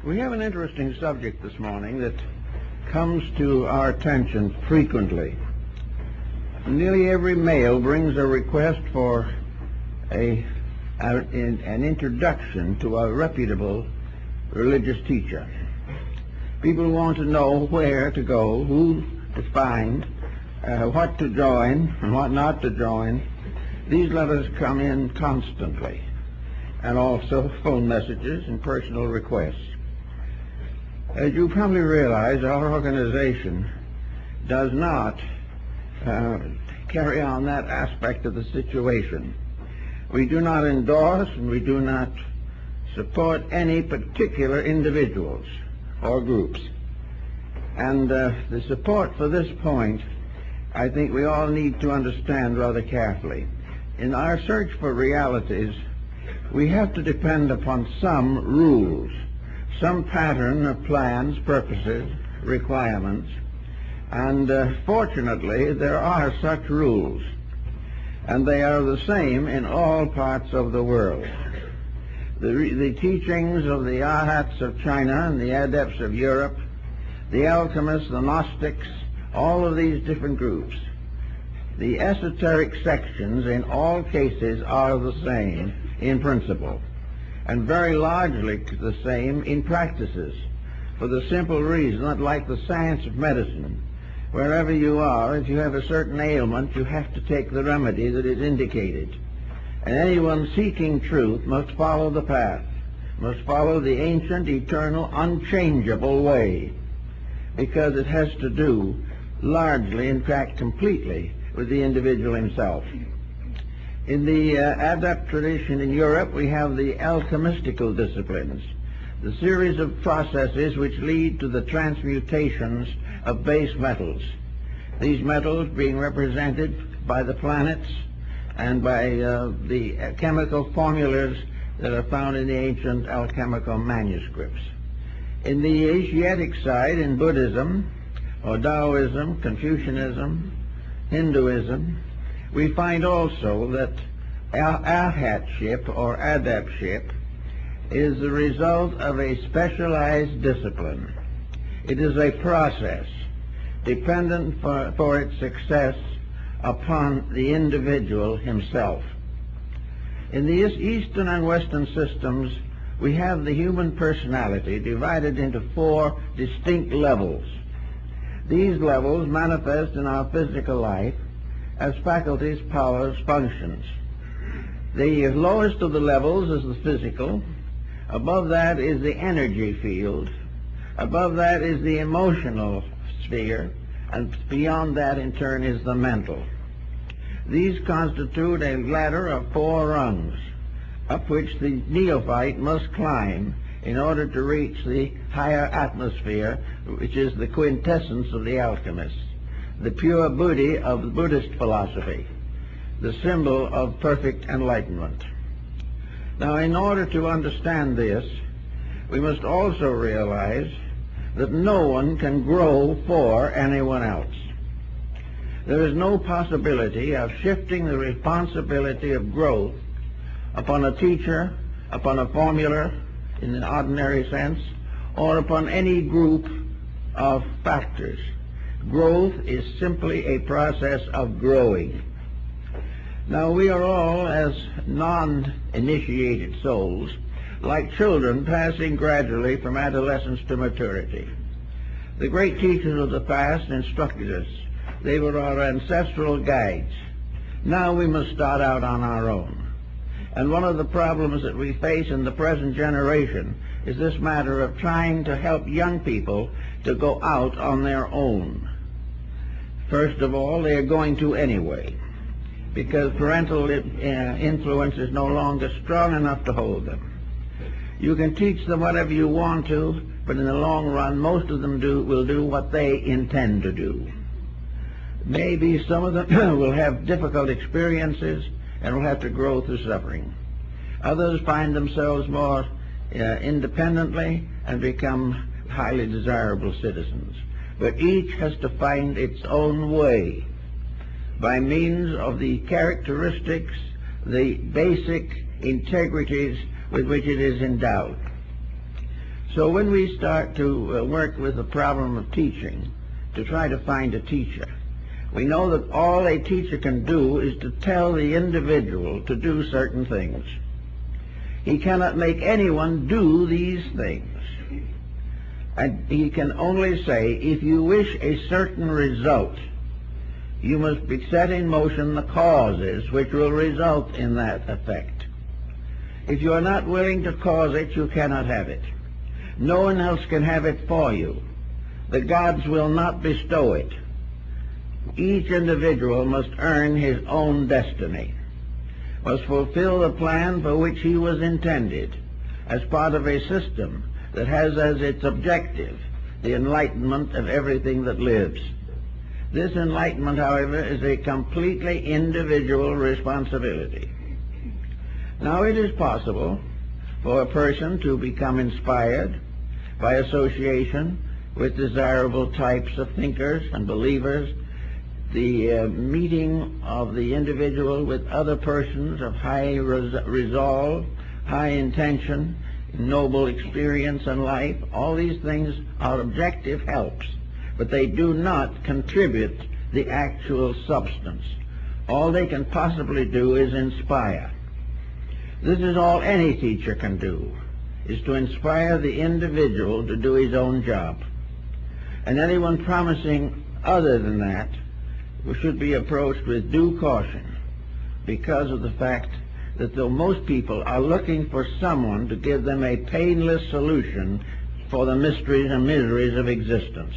We have an interesting subject this morning that comes to our attention frequently. Nearly every mail brings a request for an introduction to a reputable religious teacher. People want to know where to go, who to find, what to join and what not to join. These letters come in constantly, and also phone messages and personal requests. As you probably realize, our organization does not carry on that aspect of the situation. We do not endorse and we do not support any particular individuals or groups. And the support for this point, I think we all need to understand rather carefully. In our search for realities, we have to depend upon some rules, some pattern of plans, purposes, requirements, and fortunately there are such rules, and they are the same in all parts of the world. The teachings of the Arhats of China and the Adepts of Europe, the alchemists, the Gnostics, all of these different groups, the esoteric sections in all cases are the same in principle, and very largely the same in practices, for the simple reason that, like the science of medicine, wherever you are, if you have a certain ailment, you have to take the remedy that is indicated. And anyone seeking truth must follow the path, must follow the ancient, eternal, unchangeable way, because it has to do largely, in fact completely, with the individual himself. In the adept tradition in Europe, we have the alchemistical disciplines, the series of processes which lead to the transmutations of base metals. These metals being represented by the planets and by the chemical formulas that are found in the ancient alchemical manuscripts. In the Asiatic side, in Buddhism, or Taoism, Confucianism, Hinduism, we find also that arhatship or adeptship is the result of a specialized discipline. It is a process dependent for its success upon the individual himself. In the Eastern and Western systems, we have the human personality divided into 4 distinct levels. These levels manifest in our physical life as faculties, powers, functions. The lowest of the levels is the physical. Above that is the energy field. Above that is the emotional sphere. And beyond that, in turn, is the mental. These constitute a ladder of 4 rungs, up which the neophyte must climb in order to reach the higher atmosphere, which is the quintessence of the alchemists, the pure Buddhi of the Buddhist philosophy, the symbol of perfect enlightenment. Now, in order to understand this, we must also realize that no one can grow for anyone else. There is no possibility of shifting the responsibility of growth upon a teacher, upon a formula in the ordinary sense, or upon any group of factors. Growth is simply a process of growing. Now, we are all, as non-initiated souls, like children passing gradually from adolescence to maturity. The great teachers of the past instructed us. They were our ancestral guides. Now we must start out on our own. And one of the problems that we face in the present generation is this matter of trying to help young people to go out on their own. First of all, they are going to anyway, because parental influence is no longer strong enough to hold them. You can teach them whatever you want to, but in the long run, most of them will do what they intend to do. Maybe some of them will have difficult experiences and will have to grow through suffering. Others find themselves more independently and become highly desirable citizens. But each has to find its own way by means of the characteristics, the basic integrities with which it is endowed. So when we start to work with the problem of teaching, to try to find a teacher, we know that all a teacher can do is to tell the individual to do certain things. He cannot make anyone do these things. And he can only say, if you wish a certain result, you must be set in motion the causes which will result in that effect. If you are not willing to cause it, you cannot have it. No one else can have it for you. The gods will not bestow it. Each individual must earn his own destiny, must fulfill the plan for which he was intended, as part of a system that has as its objective the enlightenment of everything that lives. This enlightenment, however, is a completely individual responsibility. Now, it is possible for a person to become inspired by association with desirable types of thinkers and believers, the meeting of the individual with other persons of high resolve, high intention, noble experience in life. All these things are objective helps, but they do not contribute the actual substance. All they can possibly do is inspire. This is all any teacher can do, is to inspire the individual to do his own job. And anyone promising other than that should be approached with due caution, because of the fact that though most people are looking for someone to give them a painless solution for the mysteries and miseries of existence.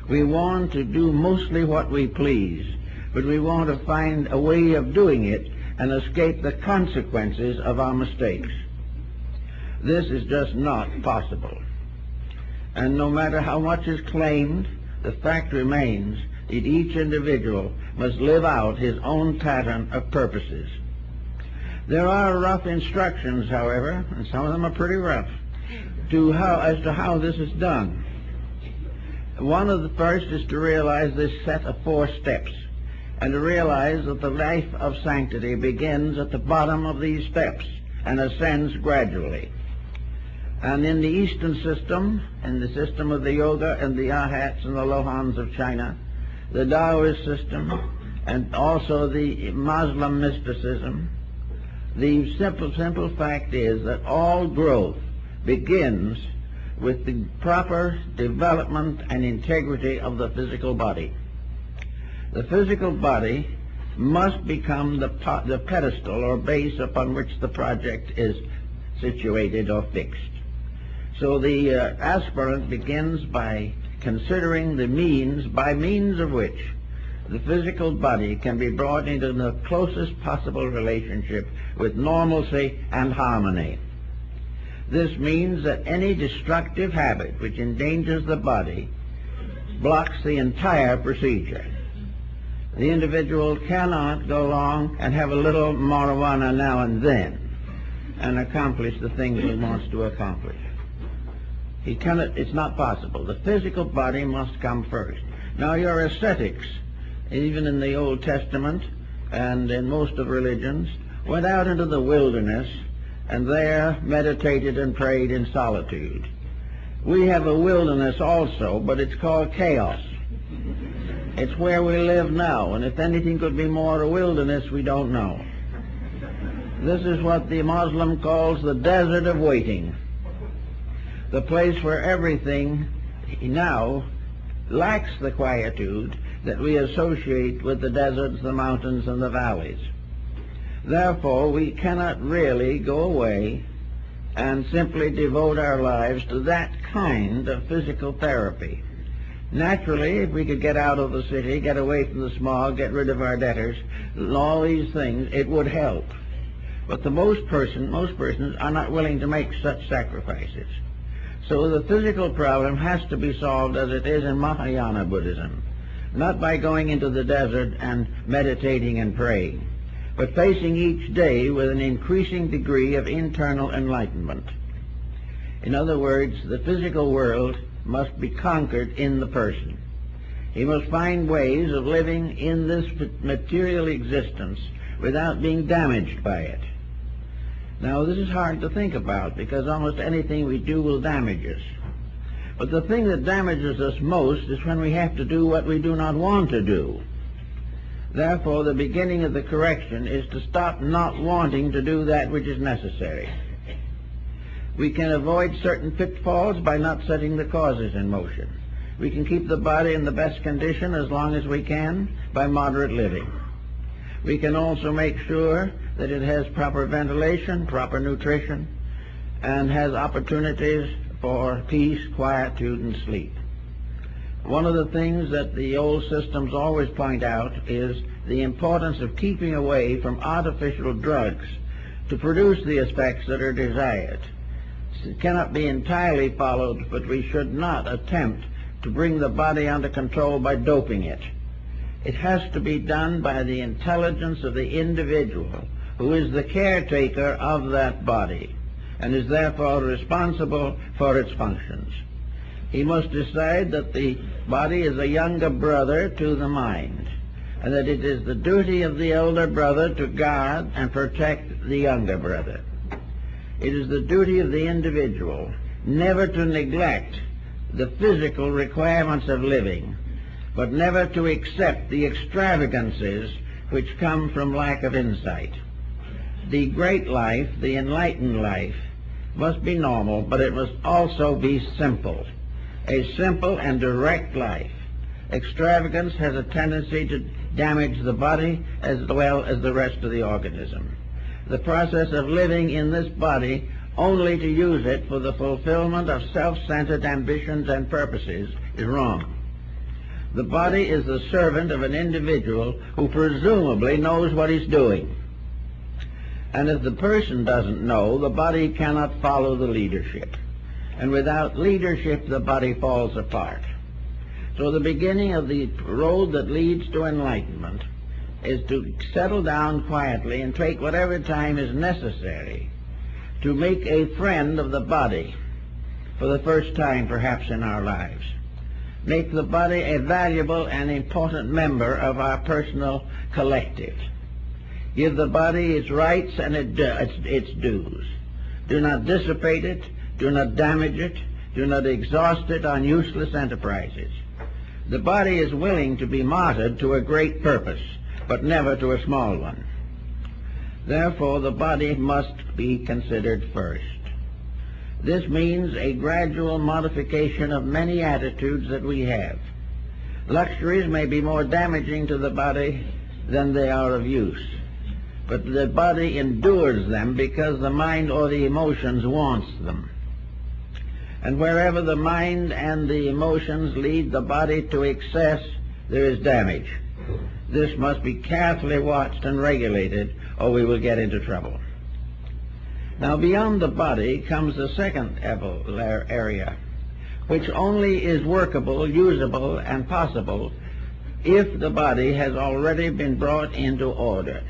We want to do mostly what we please, but we want to find a way of doing it and escape the consequences of our mistakes. This is just not possible. And no matter how much is claimed, the fact remains that each individual must live out his own pattern of purposes. There are rough instructions, however, and some of them are pretty rough, as to how this is done. One of the first is to realize this set of 4 steps, and to realize that the life of sanctity begins at the bottom of these steps and ascends gradually. And in the Eastern system, in the system of the Yoga and the Arhats and the Lohans of China, the Taoist system, and also the Muslim mysticism, the simple fact is that all growth begins with the proper development and integrity of the physical body. The physical body must become the pedestal or base upon which the project is situated or fixed. So the aspirant begins by considering the means by means of which the physical body can be brought into the closest possible relationship with normalcy and harmony. This means that any destructive habit which endangers the body blocks the entire procedure. The individual cannot go along and have a little marijuana now and then and accomplish the things he wants to accomplish. He cannot, it's not possible. The physical body must come first. Now, your ascetics, even in the Old Testament and in most of religions, went out into the wilderness and there meditated and prayed in solitude. We have a wilderness also, but it's called chaos. It's where we live now, and if anything could be more a wilderness, we don't know. This is what the Muslim calls the desert of waiting, the place where everything now lacks the quietude that we associate with the deserts, the mountains, and the valleys. Therefore, we cannot really go away and simply devote our lives to that kind of physical therapy. Naturally, if we could get out of the city, get away from the smog, get rid of our debtors, all these things, it would help. But most persons are not willing to make such sacrifices. So the physical problem has to be solved as it is in Mahayana Buddhism, not by going into the desert and meditating and praying, but facing each day with an increasing degree of internal enlightenment. In other words, the physical world must be conquered in the person. He must find ways of living in this material existence without being damaged by it. Now, this is hard to think about because almost anything we do will damage us. But the thing that damages us most is when we have to do what we do not want to do. Therefore, the beginning of the correction is to stop not wanting to do that which is necessary. We can avoid certain pitfalls by not setting the causes in motion. We can keep the body in the best condition as long as we can by moderate living. We can also make sure that it has proper ventilation, proper nutrition, and has opportunities for peace, quietude, and sleep. One of the things that the old systems always point out is the importance of keeping away from artificial drugs to produce the effects that are desired. It cannot be entirely followed, but we should not attempt to bring the body under control by doping it. It has to be done by the intelligence of the individual who is the caretaker of that body and is therefore responsible for its functions. He must decide that the body is a younger brother to the mind, and that it is the duty of the elder brother to guard and protect the younger brother. It is the duty of the individual never to neglect the physical requirements of living, but never to accept the extravagances which come from lack of insight. The great life, the enlightened life, must be normal, but it must also be simple. A simple and direct life. Extravagance has a tendency to damage the body as well as the rest of the organism. The process of living in this body only to use it for the fulfillment of self-centered ambitions and purposes is wrong. The body is the servant of an individual who presumably knows what he's doing. And if the person doesn't know, the body cannot follow the leadership. And without leadership, the body falls apart. So the beginning of the road that leads to enlightenment is to settle down quietly and take whatever time is necessary to make a friend of the body for the first time perhaps in our lives. Make the body a valuable and important member of our personal collective. Give the body its rights and its dues. Do not dissipate it. Do not damage it. Do not exhaust it on useless enterprises. The body is willing to be martyred to a great purpose, but never to a small one. Therefore, the body must be considered first. This means a gradual modification of many attitudes that we have. Luxuries may be more damaging to the body than they are of use, but the body endures them because the mind or the emotions wants them. And wherever the mind and the emotions lead the body to excess, there is damage. This must be carefully watched and regulated, or we will get into trouble. Now, beyond the body comes the second area, which only is workable, usable, and possible if the body has already been brought into order.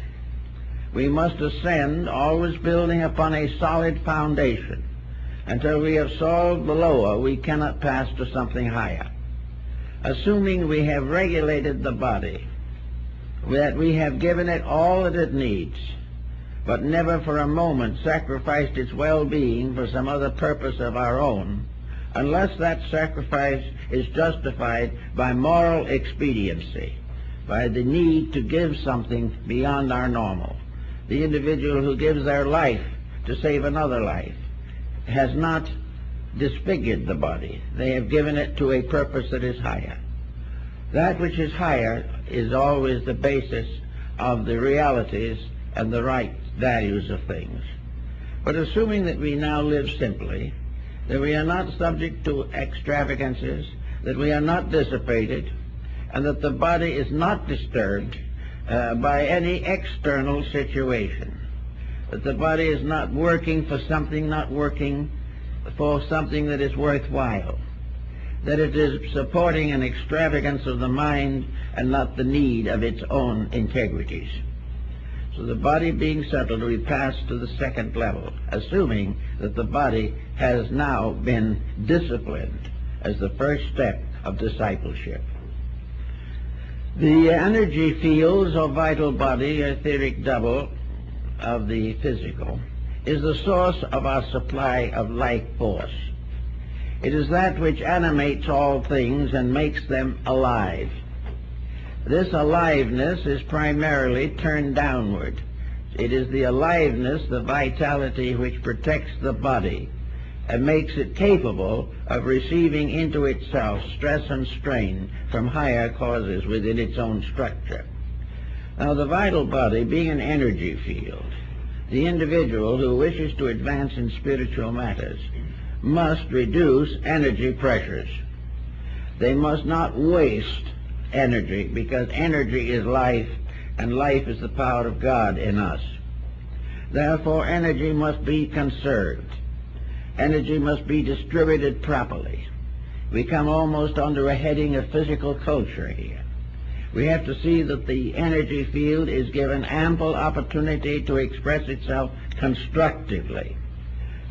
We must ascend, always building upon a solid foundation. Until we have solved the lower, we cannot pass to something higher. Assuming we have regulated the body, that we have given it all that it needs, but never for a moment sacrificed its well-being for some other purpose of our own, unless that sacrifice is justified by moral expediency, by the need to give something beyond our normal. The individual who gives their life to save another life has not disfigured the body. They have given it to a purpose that is higher. That which is higher is always the basis of the realities and the right values of things. But assuming that we now live simply, that we are not subject to extravagances, that we are not dissipated, and that the body is not disturbed by any external situation, that the body is not working for something, not working for something that is worthwhile, that it is supporting an extravagance of the mind and not the need of its own integrities. So the body being settled, we pass to the second level, assuming that the body has now been disciplined as the first step of discipleship. The energy fields of vital body, etheric double of the physical, is the source of our supply of life force. It is that which animates all things and makes them alive. This aliveness is primarily turned downward. It is the aliveness, the vitality, which protects the body and makes it capable of receiving into itself stress and strain from higher causes within its own structure. Now, the vital body being an energy field, the individual who wishes to advance in spiritual matters must reduce energy pressures. They must not waste energy, because energy is life, and life is the power of God in us. Therefore, energy must be conserved. Energy must be distributed properly. We come almost under a heading of physical culture here. We have to see that the energy field is given ample opportunity to express itself constructively,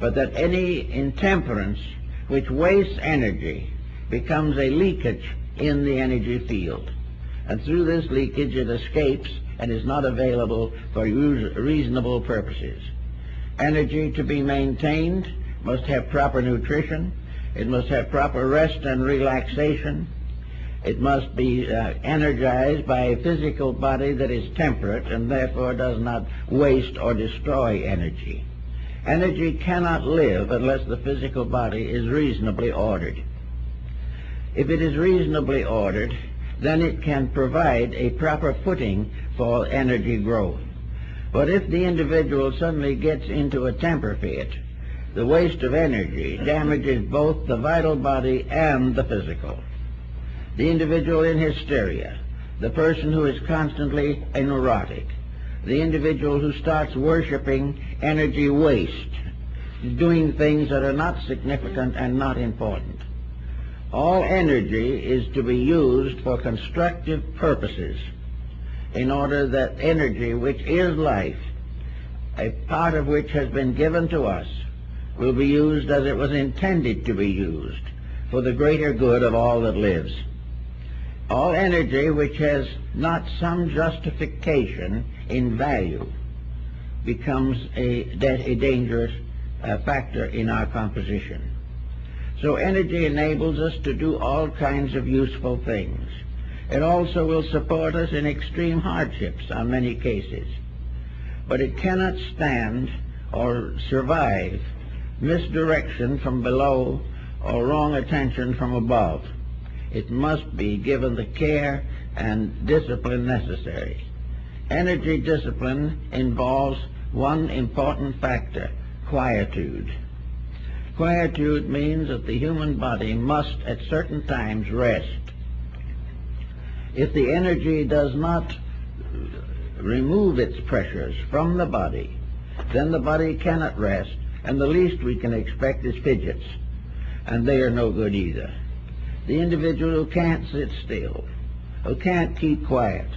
but that any intemperance which wastes energy becomes a leakage in the energy field, and through this leakage it escapes and is not available for reasonable purposes. Energy to be maintained must have proper nutrition. It must have proper rest and relaxation. It must be energized by a physical body that is temperate and therefore does not waste or destroy energy. Energy cannot live unless the physical body is reasonably ordered. If it is reasonably ordered, then it can provide a proper footing for energy growth. But if the individual suddenly gets into a temper fit, the waste of energy damages both the vital body and the physical. The individual in hysteria, the person who is constantly a neurotic, the individual who starts worshiping energy waste, doing things that are not significant and not important. All energy is to be used for constructive purposes in order that energy, which is life, a part of which has been given to us, will be used as it was intended to be used, for the greater good of all that lives. All energy which has not some justification in value becomes a dangerous factor in our composition. So energy enables us to do all kinds of useful things. It also will support us in extreme hardships on many cases. But it cannot stand or survive misdirection from below or wrong attention from above. It must be given the care and discipline necessary. Energy discipline involves one important factor: quietude. Quietude means that the human body must at certain times rest. If the energy does not remove its pressures from the body, then the body cannot rest, and the least we can expect is fidgets, and they are no good either. The individual who can't sit still, who can't keep quiet,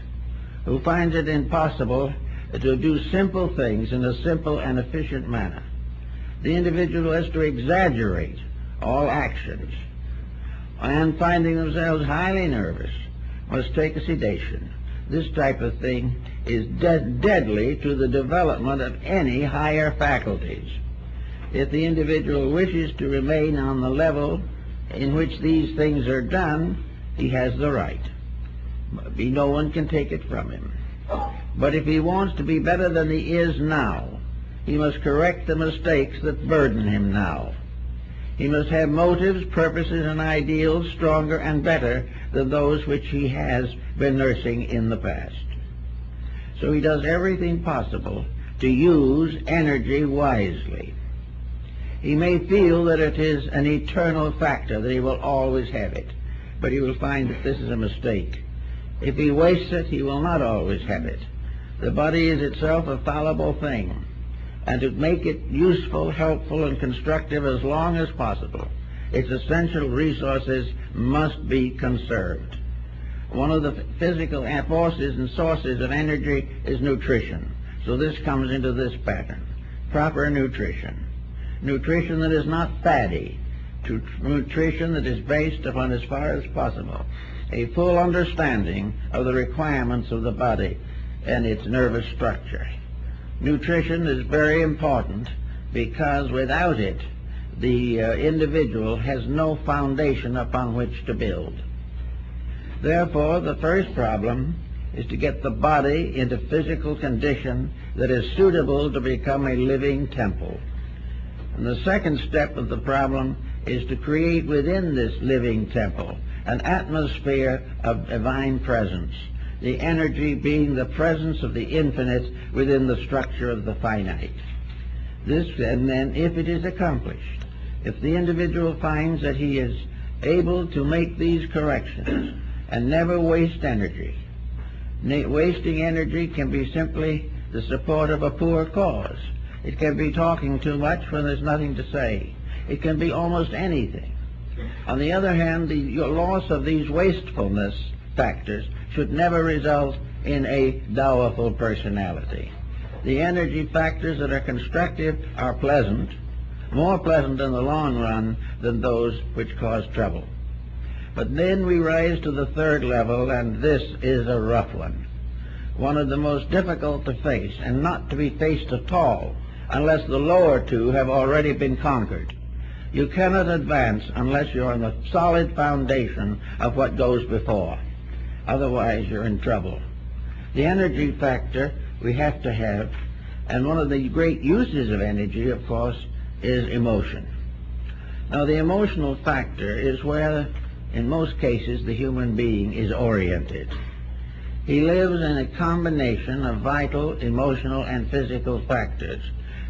who finds it impossible to do simple things in a simple and efficient manner, the individual who has to exaggerate all actions, and finding themselves highly nervous, must take a sedation. This type of thing is deadly to the development of any higher faculties. If the individual wishes to remain on the level in which these things are done, he has the right. No one can take it from him. But if he wants to be better than he is now, he must correct the mistakes that burden him now. He must have motives, purposes, and ideals stronger and better than those which he has been nursing in the past. So he does everything possible to use energy wisely. He may feel that it is an eternal factor, that he will always have it, but he will find that this is a mistake. If he wastes it, he will not always have it. The body is itself a fallible thing, and to make it useful, helpful, and constructive as long as possible, its essential resources must be conserved. One of the physical forces and sources of energy is nutrition. So this comes into this pattern: proper nutrition. Nutrition that is not fatty, nutrition that is based upon, as far as possible, a full understanding of the requirements of the body and its nervous structure. Nutrition is very important because without it, the individual has no foundation upon which to build. Therefore, the first problem is to get the body into physical condition that is suitable to become a living temple. And the second step of the problem is to create within this living temple an atmosphere of divine presence, the energy being the presence of the infinite within the structure of the finite. This, and then, if it is accomplished, if the individual finds that he is able to make these corrections and never waste energy. Wasting energy can be simply the support of a poor cause. It can be talking too much when there's nothing to say. It can be almost anything. On the other hand, the loss of these wastefulness factors should never result in a dowerful personality. The energy factors that are constructive are pleasant, more pleasant in the long run than those which cause trouble. But then we rise to the third level, and this is a rough one of the most difficult to face, and not to be faced at all unless the lower two have already been conquered. You cannot advance unless you're on the solid foundation of what goes before. Otherwise, you're in trouble. The energy factor we have to have, and one of the great uses of energy, of course, is emotion. Now, the emotional factor is where, in most cases, the human being is oriented. He lives in a combination of vital, emotional, and physical factors.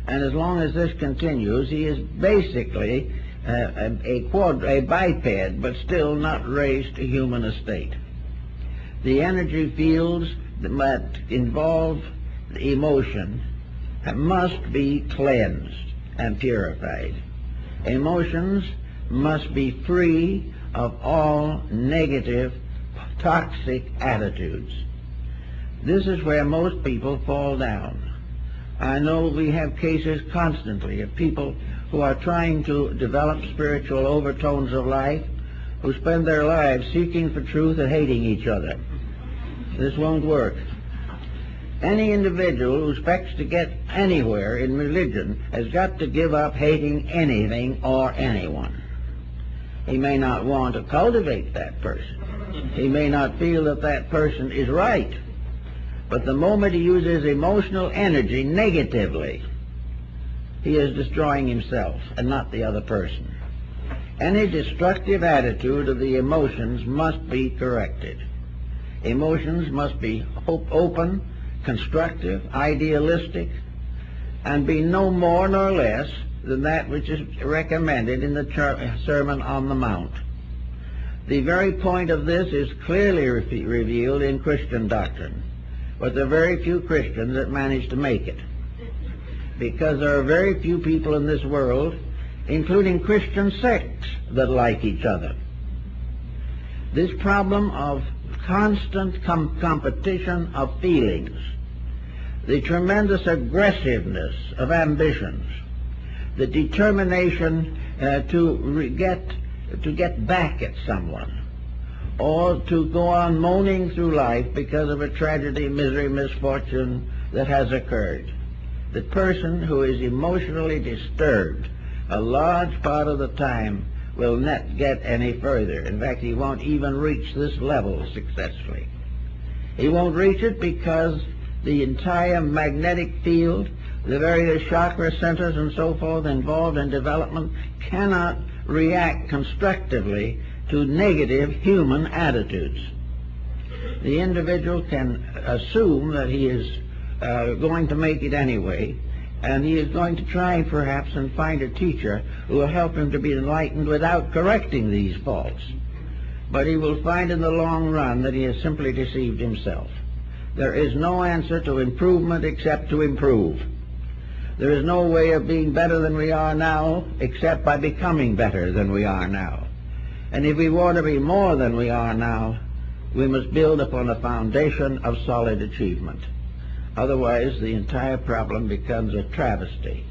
And as long as this continues, he is basically a biped, but still not raised to human estate. The energy fields that involve emotion must be cleansed and purified. Emotions must be free of all negative, toxic attitudes. This is where most people fall down. I know we have cases constantly of people who are trying to develop spiritual overtones of life, who spend their lives seeking for truth and hating each other. This won't work. Any individual who expects to get anywhere in religion has got to give up hating anything or anyone. He may not want to cultivate that person. He may not feel that that person is right. But the moment he uses emotional energy negatively, he is destroying himself and not the other person. Any destructive attitude of the emotions must be corrected. Emotions must be open, constructive, idealistic, and be no more nor less than that which is recommended in the Sermon on the Mount. The very point of this is clearly revealed in Christian doctrine, but there are very few Christians that manage to make it, because there are very few people in this world, including Christian sects, that like each other. This problem of constant competition of feelings, the tremendous aggressiveness of ambitions, the determination to get back at someone, or to go on moaning through life because of a tragedy, misery, misfortune that has occurred. The person who is emotionally disturbed a large part of the time will not get any further. In fact, he won't even reach this level successfully. He won't reach it because the entire magnetic field, the various chakra centers and so forth involved in development cannot react constructively to negative human attitudes. The individual can assume that he is going to make it anyway, and he is going to try perhaps and find a teacher who will help him to be enlightened without correcting these faults. But he will find in the long run that he has simply deceived himself. There is no answer to improvement except to improve. There is no way of being better than we are now except by becoming better than we are now. And if we want to be more than we are now, we must build upon a foundation of solid achievement. Otherwise, the entire problem becomes a travesty.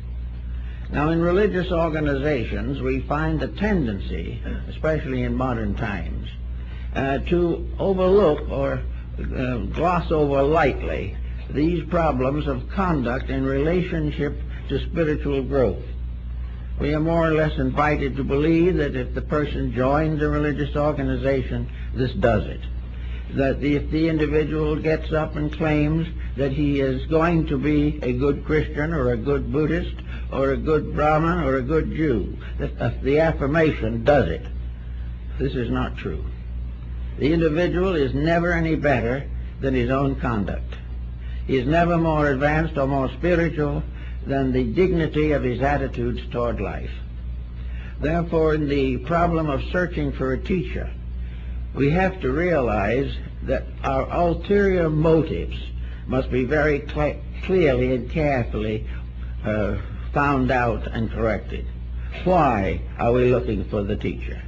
Now, in religious organizations, we find a tendency, especially in modern times, to overlook or gloss over lightly these problems of conduct in relationship to spiritual growth. We are more or less invited to believe that if the person joins a religious organization, this does it. That if the individual gets up and claims that he is going to be a good Christian or a good Buddhist or a good Brahmin or a good Jew, that the affirmation does it. This is not true. The individual is never any better than his own conduct. He is never more advanced or more spiritual than the dignity of his attitudes toward life. Therefore, in the problem of searching for a teacher, we have to realize that our ulterior motives must be very clearly and carefully found out and corrected. Why are we looking for the teacher?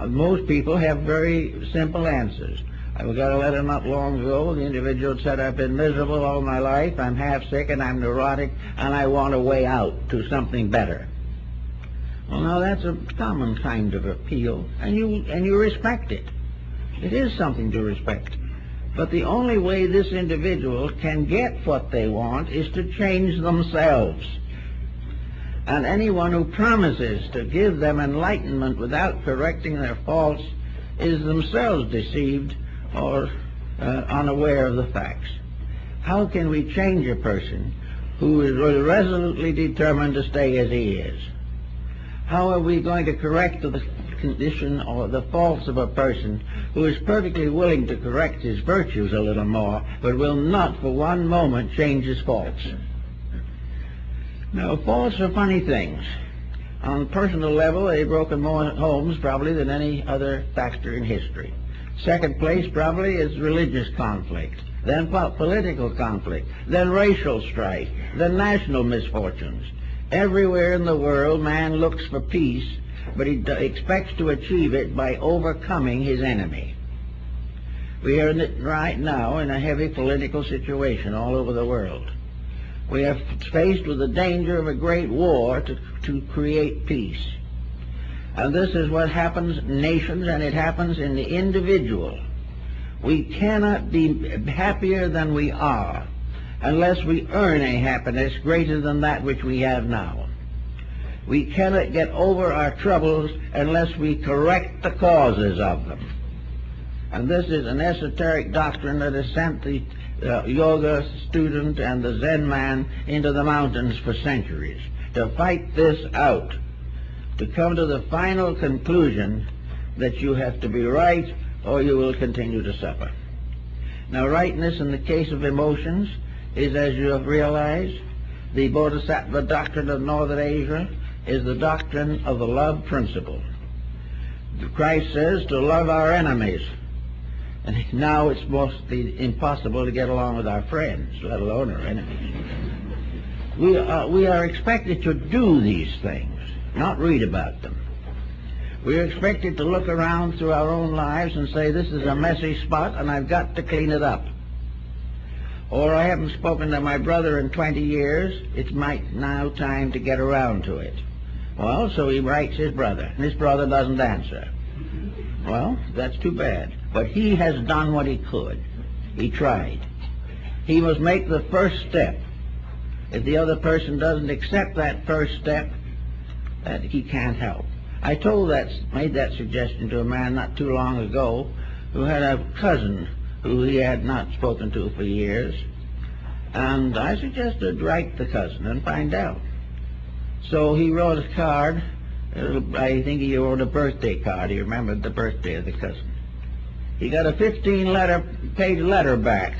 Most people have very simple answers. I got a letter not long ago. The individual said, I've been miserable all my life, I'm half sick and I'm neurotic, and I want a way out to something better. Well, now that's a common kind of appeal, and you respect it. It is something to respect. But the only way this individual can get what they want is to change themselves. And anyone who promises to give them enlightenment without correcting their faults is themselves deceived or unaware of the facts. How can we change a person who is resolutely determined to stay as he is? How are we going to correct the condition or the faults of a person who is perfectly willing to correct his virtues a little more, but will not for one moment change his faults? Now, faults are funny things. On a personal level, they've broken more homes probably than any other factor in history. Second place probably is religious conflict, then political conflict, then racial strife, then national misfortunes. Everywhere in the world, man looks for peace, but he expects to achieve it by overcoming his enemy. We are right now in a heavy political situation all over the world. We are faced with the danger of a great war to create peace. And this is what happens in nations, and it happens in the individual. We cannot be happier than we are unless we earn a happiness greater than that which we have now. We cannot get over our troubles unless we correct the causes of them. And this is an esoteric doctrine that has sent the yoga student and the Zen man into the mountains for centuries to fight this out, to come to the final conclusion that you have to be right or you will continue to suffer. Now, rightness in the case of emotions is, as you have realized, the Bodhisattva doctrine of Northern Asia is the doctrine of the love principle. Christ says to love our enemies. And now it's mostly impossible to get along with our friends, let alone our enemies. We are expected to do these things, not read about them. We are expected to look around through our own lives and say, this is a messy spot and I've got to clean it up. Or I haven't spoken to my brother in 20 years, it's now time to get around to it. Well, so he writes his brother, and his brother doesn't answer. Well, that's too bad. But he has done what he could. He tried. He must make the first step. If the other person doesn't accept that first step, that he can't help. I made that suggestion to a man not too long ago who had a cousin who he had not spoken to for years. And I suggested write the cousin and find out. So he wrote a card. I think he wrote a birthday card. He remembered the birthday of the cousin. He got a 15-page letter back.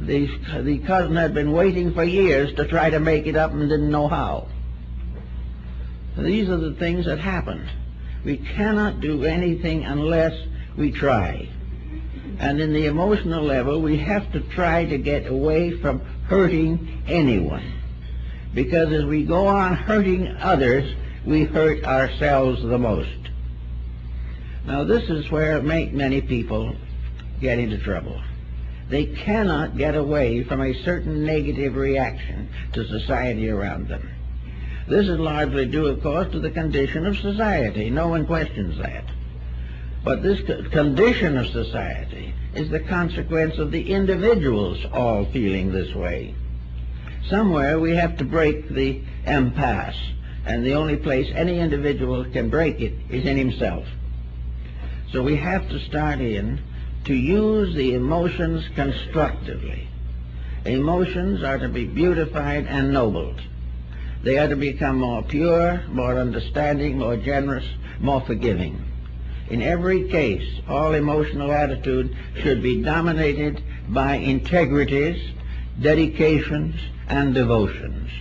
The cousin had been waiting for years to try to make it up and didn't know how. These are the things that happen. We cannot do anything unless we try. And in the emotional level, we have to try to get away from hurting anyone. Because as we go on hurting others, we hurt ourselves the most. Now, this is where many people get into trouble. They cannot get away from a certain negative reaction to society around them. This is largely due, of course, to the condition of society. No one questions that. But this condition of society is the consequence of the individuals all feeling this way. Somewhere we have to break the impasse, and the only place any individual can break it is in himself. So we have to start in to use the emotions constructively. Emotions are to be beautified and ennobled. They are to become more pure, more understanding, more generous, more forgiving. In every case, all emotional attitude should be dominated by integrities, dedications, and devotions.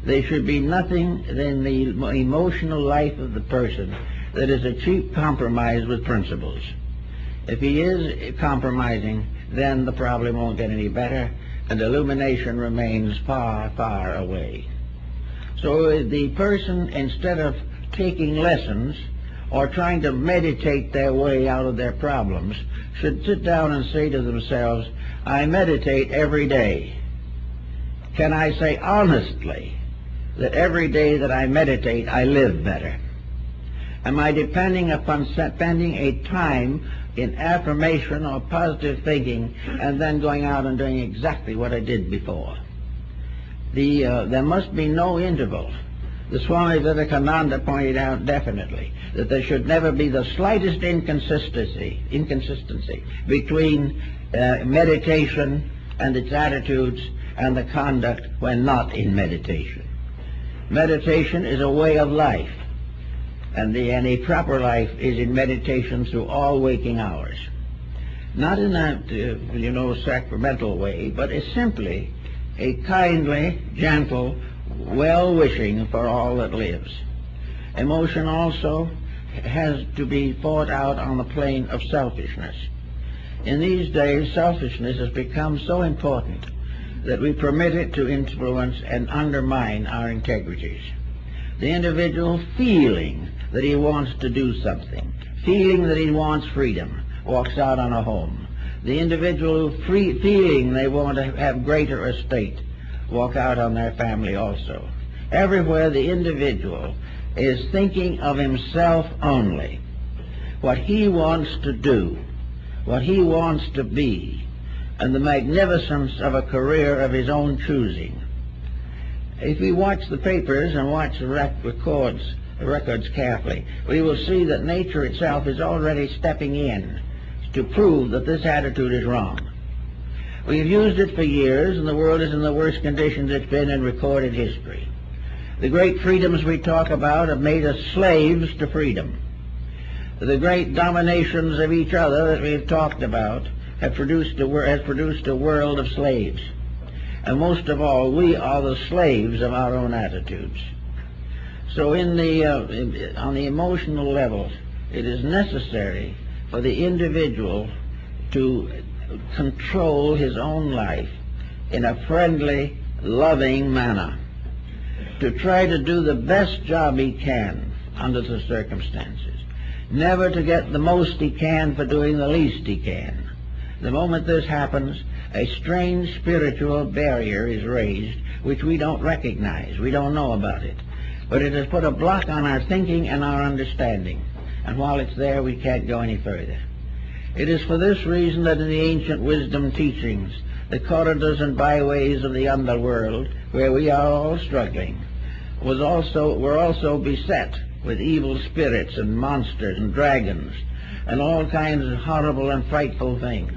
There should be nothing in the emotional life of the person that is a cheap compromise with principles. If he is compromising, then the problem won't get any better, and illumination remains far, far away. So the person, instead of taking lessons or trying to meditate their way out of their problems, should sit down and say to themselves, I meditate every day. Can I say honestly that every day that I meditate, I live better? Am I depending upon spending a time in affirmation or positive thinking and then going out and doing exactly what I did before? There must be no interval. The Swami Vivekananda pointed out definitely that there should never be the slightest inconsistency between meditation and its attitudes and the conduct when not in meditation. Meditation is a way of life, and a proper life is in meditation through all waking hours. Not in a sacramental way, but it's simply a kindly, gentle, well-wishing for all that lives. Emotion also has to be fought out on the plane of selfishness. In these days, selfishness has become so important that we permit it to influence and undermine our integrities. The individual feeling that he wants to do something, feeling that he wants freedom, walks out on a home. The individual feeling they want to have greater estate, walk out on their family also. Everywhere the individual is thinking of himself only, what he wants to do, what he wants to be, and the magnificence of a career of his own choosing. If we watch the papers and watch the records carefully, we will see that nature itself is already stepping in to prove that this attitude is wrong. We've used it for years, and the world is in the worst conditions it's been in recorded history. The great freedoms we talk about have made us slaves to freedom. The great dominations of each other that we've talked about has produced a world of slaves. And most of all, we are the slaves of our own attitudes. So on the emotional level, it is necessary for the individual to control his own life in a friendly, loving manner, to try to do the best job he can under the circumstances, never to get the most he can for doing the least he can. The moment this happens, a strange spiritual barrier is raised which we don't recognize. We don't know about it. But it has put a block on our thinking and our understanding. And while it's there, we can't go any further. It is for this reason that in the ancient wisdom teachings, the corridors and byways of the underworld, where we are all struggling, were also beset with evil spirits and monsters and dragons and all kinds of horrible and frightful things.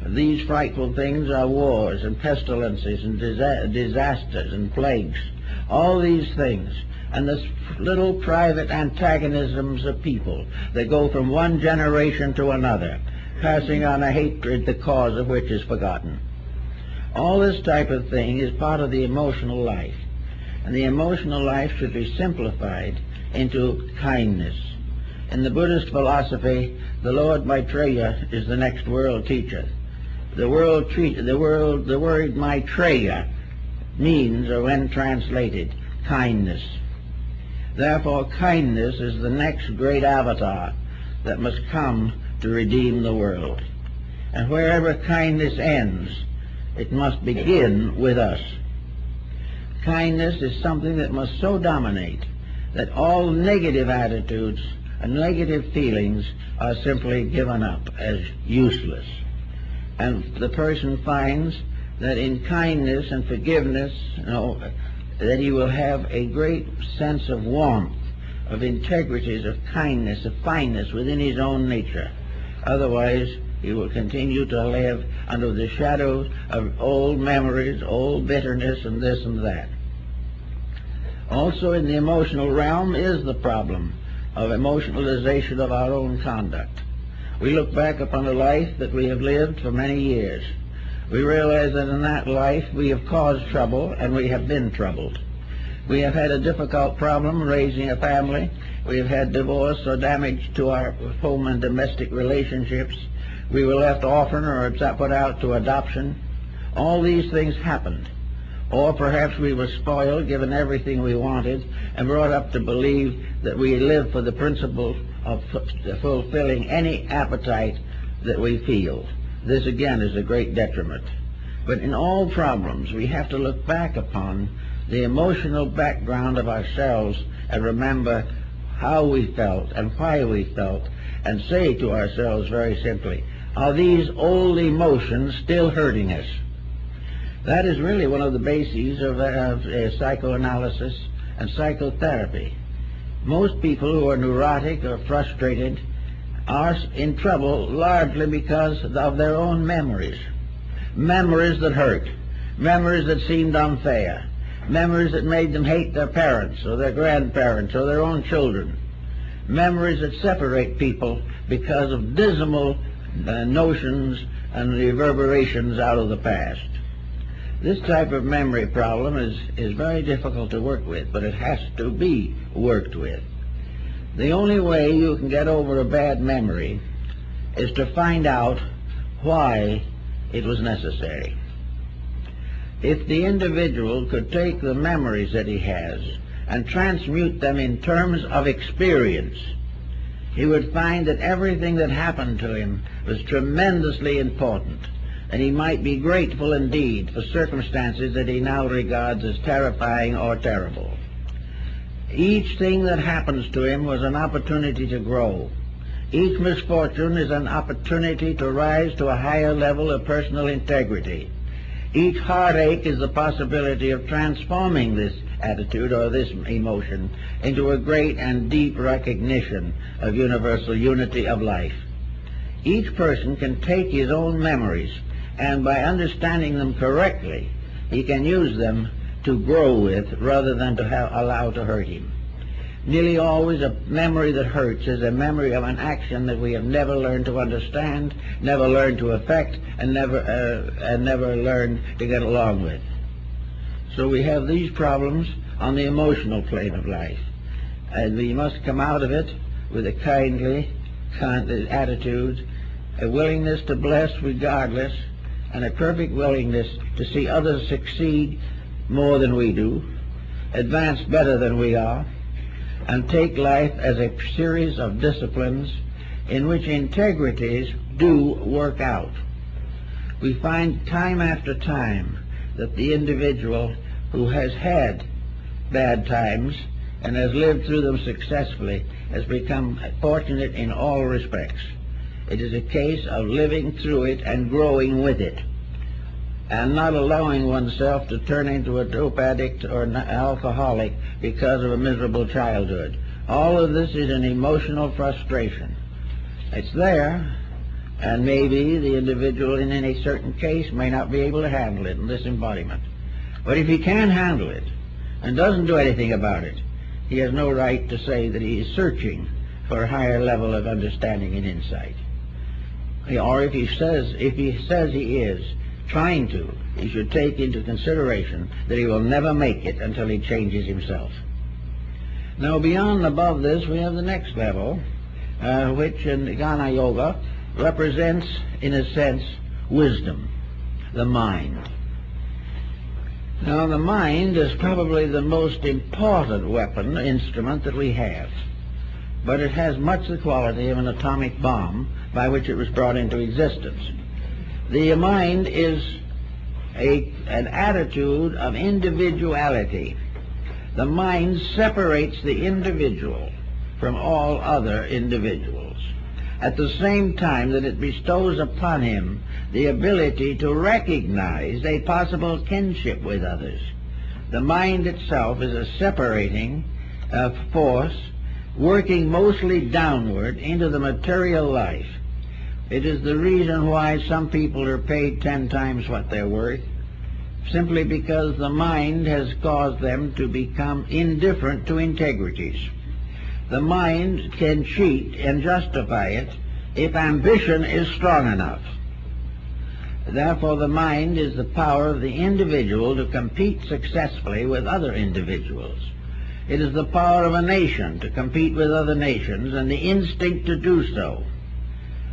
These frightful things are wars and pestilences and disasters and plagues, all these things, and the little private antagonisms of people that go from one generation to another, passing on a hatred the cause of which is forgotten. All this type of thing is part of the emotional life, and the emotional life should be simplified into kindness. In the Buddhist philosophy, the Lord Maitreya is the next world teacher. The word Maitreya means, or when translated, kindness. Therefore, kindness is the next great avatar that must come to redeem the world. And wherever kindness ends, it must begin with us. Kindness is something that must so dominate that all negative attitudes and negative feelings are simply given up as useless. And the person finds that in kindness and forgiveness, that he will have a great sense of warmth, of integrities, of kindness, of fineness within his own nature. Otherwise, he will continue to live under the shadow of old memories, old bitterness, and this and that. Also in the emotional realm is the problem of emotionalization of our own conduct. We look back upon a life that we have lived for many years. We realize that in that life we have caused trouble and we have been troubled. We have had a difficult problem raising a family. We have had divorce or damage to our home and domestic relationships. We were left orphan or put out to adoption. All these things happened. Or perhaps we were spoiled, given everything we wanted, and brought up to believe that we live for the principle of fulfilling any appetite that we feel. This again is a great detriment. But in all problems we have to look back upon the emotional background of ourselves and remember how we felt and why we felt, and say to ourselves very simply, are these old emotions still hurting us? That is really one of the bases of psychoanalysis and psychotherapy. Most people who are neurotic or frustrated are in trouble largely because of their own memories. Memories that hurt, memories that seemed unfair, memories that made them hate their parents or their grandparents or their own children, memories that separate people because of dismal notions and reverberations out of the past. This type of memory problem is very difficult to work with, but it has to be worked with. The only way you can get over a bad memory is to find out why it was necessary. If the individual could take the memories that he has and transmute them in terms of experience, he would find that everything that happened to him was tremendously important, and he might be grateful indeed for circumstances that he now regards as terrifying or terrible. Each thing that happens to him was an opportunity to grow. Each misfortune is an opportunity to rise to a higher level of personal integrity. Each heartache is the possibility of transforming this attitude or this emotion into a great and deep recognition of universal unity of life. Each person can take his own memories, and by understanding them correctly, he can use them to grow with rather than to allow to hurt him. Nearly always a memory that hurts is a memory of an action that we have never learned to understand, never learned to affect, and never learned to get along with. So we have these problems on the emotional plane of life, and we must come out of it with a kindly attitude, a willingness to bless regardless, and a perfect willingness to see others succeed more than we do, advance better than we are, and take life as a series of disciplines in which integrities do work out. We find time after time that the individual who has had bad times and has lived through them successfully has become fortunate in all respects. It is a case of living through it and growing with it, and not allowing oneself to turn into a dope addict or an alcoholic because of a miserable childhood. All of this is an emotional frustration. It's there, and maybe the individual in any certain case may not be able to handle it in this embodiment. But if he can handle it and doesn't do anything about it, he has no right to say that he is searching for a higher level of understanding and insight. Or if he says he is trying to, he should take into consideration that he will never make it until he changes himself. Now, beyond and above this, we have the next level, which in Jnana Yoga represents, in a sense, wisdom, the mind. Now, the mind is probably the most important weapon, instrument that we have, but it has much the quality of an atomic bomb by which it was brought into existence. The mind is an attitude of individuality. The mind separates the individual from all other individuals, at the same time that it bestows upon him the ability to recognize a possible kinship with others. The mind itself is a separating force working mostly downward into the material life. It is the reason why some people are paid 10 times what they're worth, simply because the mind has caused them to become indifferent to integrities. The mind can cheat and justify it if ambition is strong enough. Therefore, the mind is the power of the individual to compete successfully with other individuals. It is the power of a nation to compete with other nations and the instinct to do so.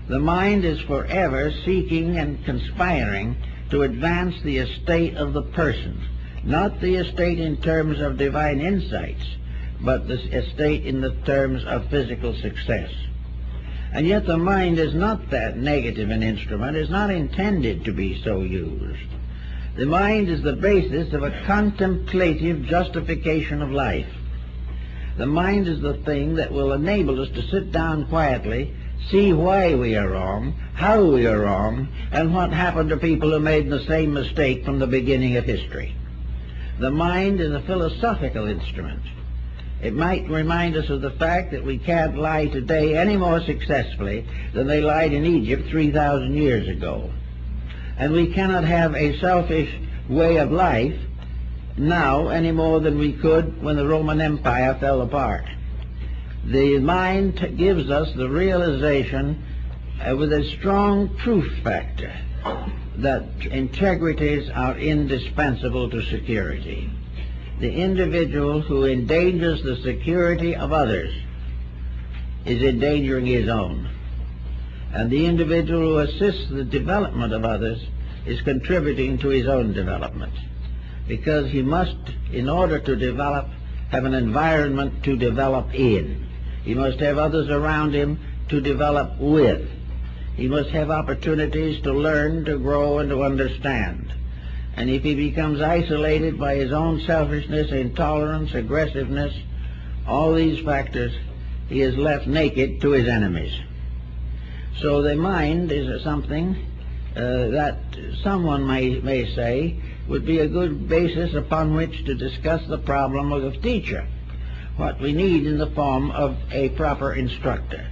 The mind is forever seeking and conspiring to advance the estate of the person, not the estate in terms of divine insights, but the estate in the terms of physical success. And yet the mind is not that negative an instrument, is not intended to be so used. The mind is the basis of a contemplative justification of life. The mind is the thing that will enable us to sit down quietly, see why we are wrong, how we are wrong, and what happened to people who made the same mistake from the beginning of history. The mind is a philosophical instrument. It might remind us of the fact that we can't lie today any more successfully than they lied in Egypt 3,000 years ago. And we cannot have a selfish way of life now any more than we could when the Roman Empire fell apart. The mind gives us the realization with a strong truth factor that integrities are indispensable to security. The individual who endangers the security of others is endangering his own. And the individual who assists the development of others is contributing to his own development. Because he must, in order to develop, have an environment to develop in. He must have others around him to develop with. He must have opportunities to learn, to grow, and to understand. And if he becomes isolated by his own selfishness, intolerance, aggressiveness, all these factors, he is left naked to his enemies. So the mind is something that someone may say would be a good basis upon which to discuss the problem of the teacher, what we need in the form of a proper instructor.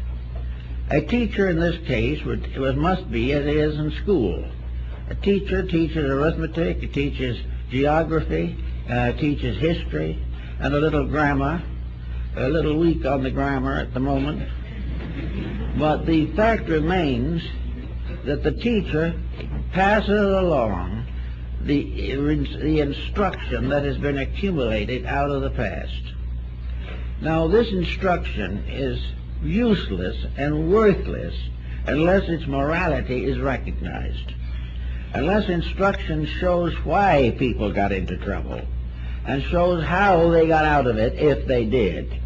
A teacher in this case must be as it is in school. A teacher teaches arithmetic, teaches geography, teaches history, and a little grammar. A little weak on the grammar at the moment. But the fact remains that the teacher passes along the instruction that has been accumulated out of the past. Now, this instruction is useless and worthless unless its morality is recognized. Unless instruction shows why people got into trouble and shows how they got out of it if they did.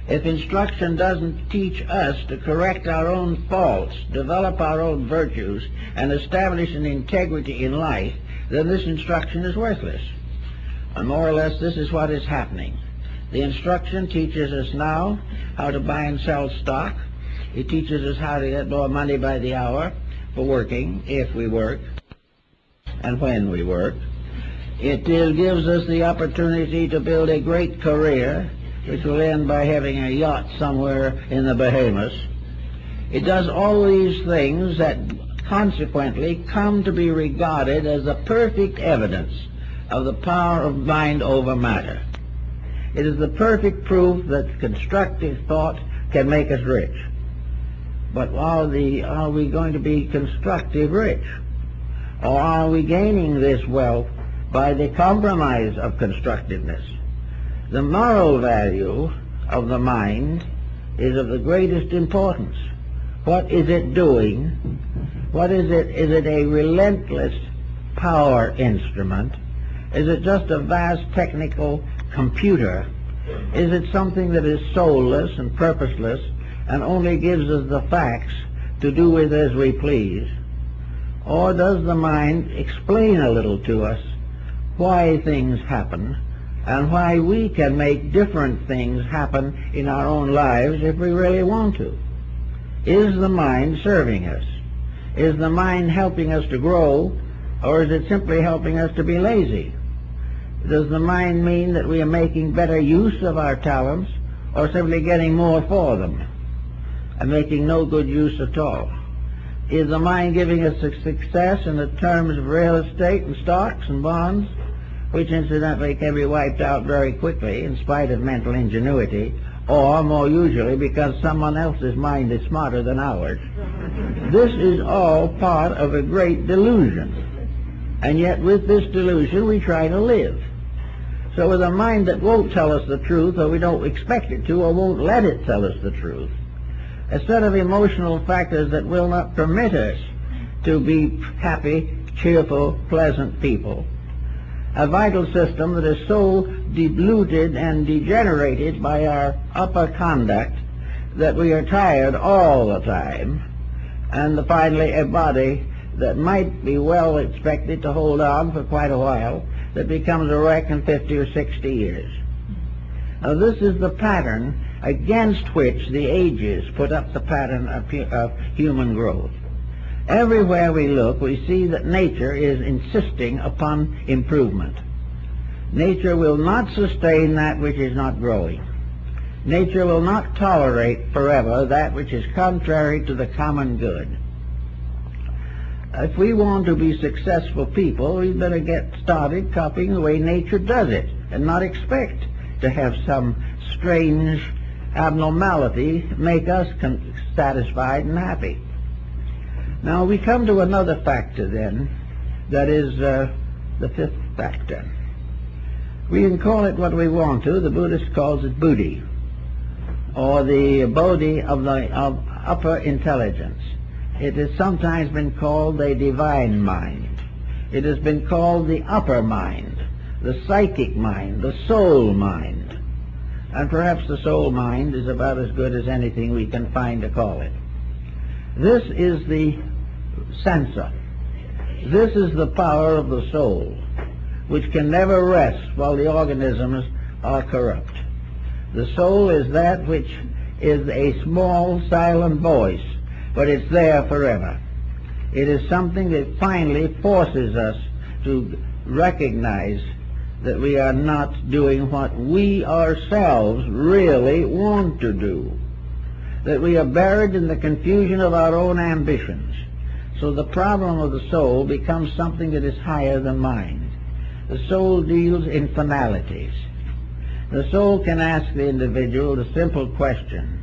If instruction doesn't teach us to correct our own faults, develop our own virtues, and establish an integrity in life, then this instruction is worthless. And more or less this is what is happening. The instruction teaches us now how to buy and sell stock. It teaches us how to get more money by the hour for working, if we work, and when we work. It gives us the opportunity to build a great career, which will end by having a yacht somewhere in the Bahamas. It does all these things that consequently come to be regarded as the perfect evidence of the power of mind over matter. It is the perfect proof that constructive thought can make us rich. But are we going to be constructive rich? Or are we gaining this wealth by the compromise of constructiveness? The moral value of the mind is of the greatest importance. What is it doing? What is it? Is it a relentless power instrument? Is it just a vast technical computer? Is it something that is soulless and purposeless and only gives us the facts to do with as we please? Or does the mind explain a little to us why things happen and why we can make different things happen in our own lives if we really want to? Is the mind serving us? Is the mind helping us to grow, or is it simply helping us to be lazy? Does the mind mean that we are making better use of our talents, or simply getting more for them and making no good use at all? Is the mind giving us a success in the terms of real estate and stocks and bonds, which incidentally can be wiped out very quickly in spite of mental ingenuity, or more usually because someone else's mind is smarter than ours? This is all part of a great delusion, and yet with this delusion we try to live. So with a mind that won't tell us the truth, or we don't expect it to, or won't let it tell us the truth, a set of emotional factors that will not permit us to be happy, cheerful, pleasant people, a vital system that is so diluted and degenerated by our upper conduct that we are tired all the time, and finally a body that might be well expected to hold on for quite a while, that becomes a wreck in 50 or 60 years. Now this is the pattern against which the ages put up the pattern of human growth. Everywhere we look, we see that nature is insisting upon improvement. Nature will not sustain that which is not growing. Nature will not tolerate forever that which is contrary to the common good. If we want to be successful people, we better get started copying the way nature does it, and not expect to have some strange abnormality make us satisfied and happy. Now we come to another factor then, that is the fifth factor. We can call it what we want to. The Buddhist calls it Buddhi, or the Bodhi of upper intelligence. It has sometimes been called a divine mind. It has been called the upper mind, the psychic mind, the soul mind. And perhaps the soul mind is about as good as anything we can find to call it. This is the censor. This is the power of the soul, which can never rest while the organisms are corrupt. The soul is that which is a small, silent voice, but it's there forever. It is something that finally forces us to recognize that we are not doing what we ourselves really want to do, that we are buried in the confusion of our own ambitions. So the problem of the soul becomes something that is higher than mind. The soul deals in finalities. The soul can ask the individual the simple question,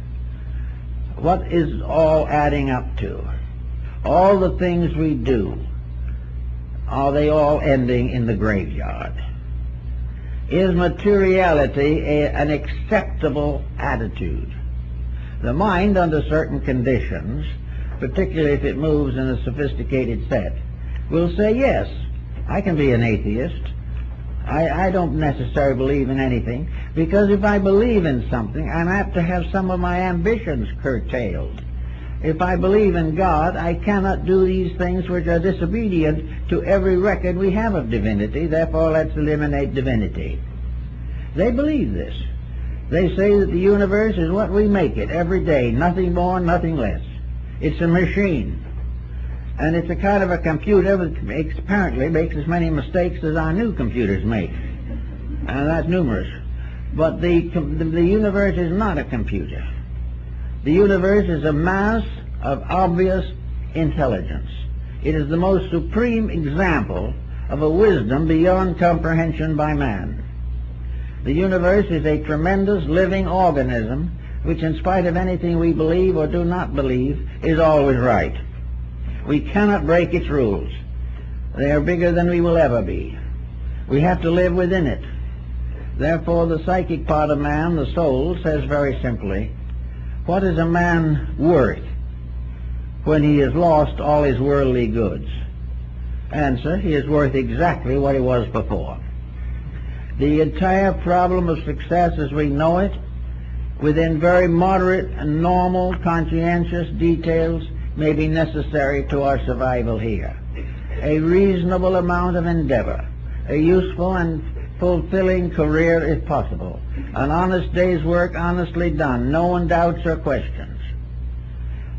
what is all adding up to? All the things we do, are they all ending in the graveyard? Is materiality an acceptable attitude? The mind, under certain conditions, particularly if it moves in a sophisticated set, will say, yes, I can be an atheist. I don't necessarily believe in anything, because if I believe in something, I'm apt to have some of my ambitions curtailed. If I believe in God, I cannot do these things which are disobedient to every record we have of divinity, therefore let's eliminate divinity. They believe this. They say that the universe is what we make it every day, nothing more, nothing less. It's a machine. And it's a kind of a computer that apparently makes as many mistakes as our new computers make. And that's numerous. But the universe is not a computer. The universe is a mass of obvious intelligence. It is the most supreme example of a wisdom beyond comprehension by man. The universe is a tremendous living organism which, in spite of anything we believe or do not believe, is always right. We cannot break its rules. They are bigger than we will ever be. We have to live within it. Therefore, the psychic part of man, the soul, says very simply, what is a man worth when he has lost all his worldly goods? Answer, he is worth exactly what he was before. The entire problem of success as we know it, within very moderate and normal conscientious details, may be necessary to our survival here. A reasonable amount of endeavor, a useful and fulfilling career if possible, an honest day's work honestly done, no one doubts or questions.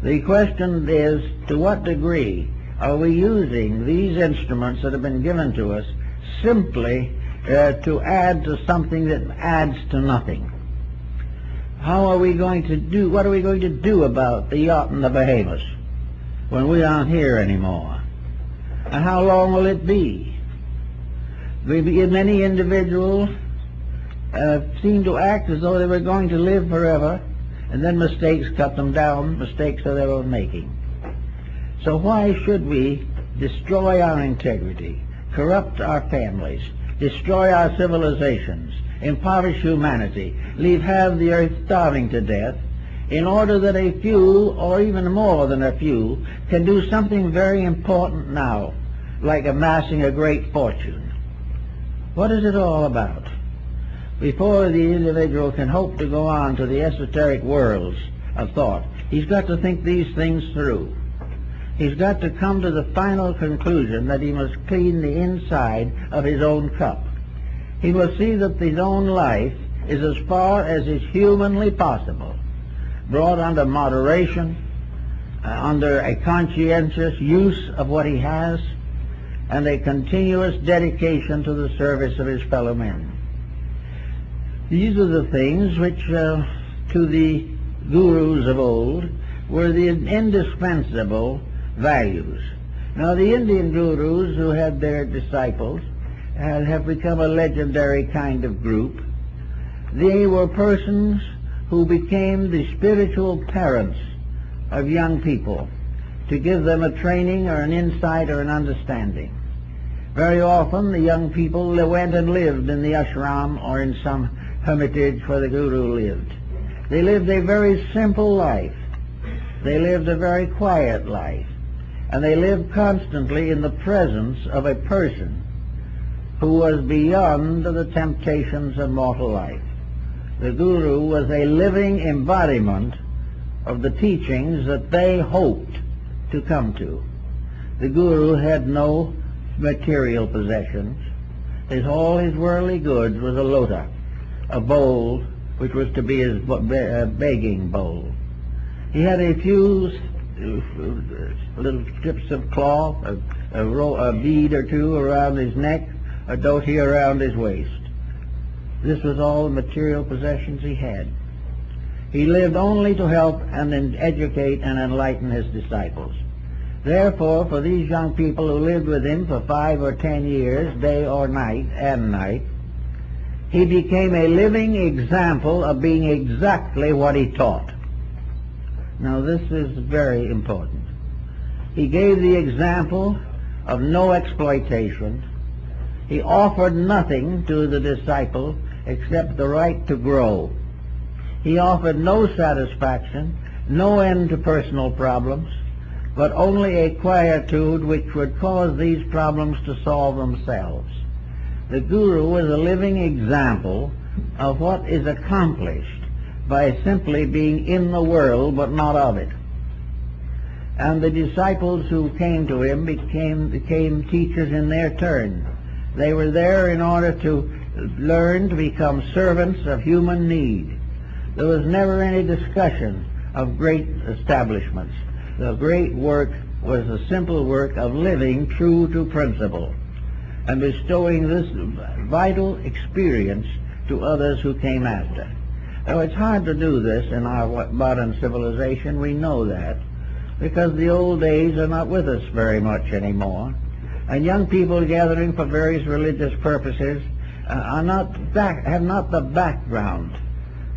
The question is, to what degree are we using these instruments that have been given to us simply to add to something that adds to nothing? How are we going to do, what are we going to do about the yacht and the Bahamas when we aren't here anymore? And how long will it be? Many individuals seem to act as though they were going to live forever, and then mistakes cut them down, mistakes that they were making. So why should we destroy our integrity, corrupt our families, destroy our civilizations, impoverish humanity, leave half the earth starving to death, in order that a few, or even more than a few, can do something very important now, like amassing a great fortune? What is it all about? Before the individual can hope to go on to the esoteric worlds of thought, he's got to think these things through. He's got to come to the final conclusion that he must clean the inside of his own cup. He must see that his own life is as far as is humanly possible, brought under moderation, under a conscientious use of what he has, and a continuous dedication to the service of his fellow men. These are the things which, to the gurus of old, were the indispensable values. Now, the Indian gurus who had their disciples have become a legendary kind of group. They were persons who became the spiritual parents of young people to give them a training or an insight or an understanding. Very often the young people went and lived in the ashram or in some hermitage where the guru lived. They lived a very simple life. They lived a very quiet life. And they lived constantly in the presence of a person who was beyond the temptations of mortal life. The guru was a living embodiment of the teachings that they hoped to come to. The guru had no material possessions. All his worldly goods was a lota, a bowl which was to be his begging bowl. He had a few little strips of cloth, a bead or two around his neck, a dhoti around his waist. This was all the material possessions he had. He lived only to help and educate and enlighten his disciples. Therefore, for these young people who lived with him for 5 or 10 years, day or night and night, he became a living example of being exactly what he taught. Now, this is very important. He gave the example of no exploitation. He offered nothing to the disciple except the right to grow. He offered no satisfaction, no end to personal problems, but only a quietude which would cause these problems to solve themselves. The guru was a living example of what is accomplished by simply being in the world but not of it. And the disciples who came to him became teachers in their turn. They were there in order to learn to become servants of human need. There was never any discussion of great establishments. The great work was the simple work of living true to principle and bestowing this vital experience to others who came after. Now, it's hard to do this in our modern civilization. We know that, because the old days are not with us very much anymore, and young people gathering for various religious purposes have not the background.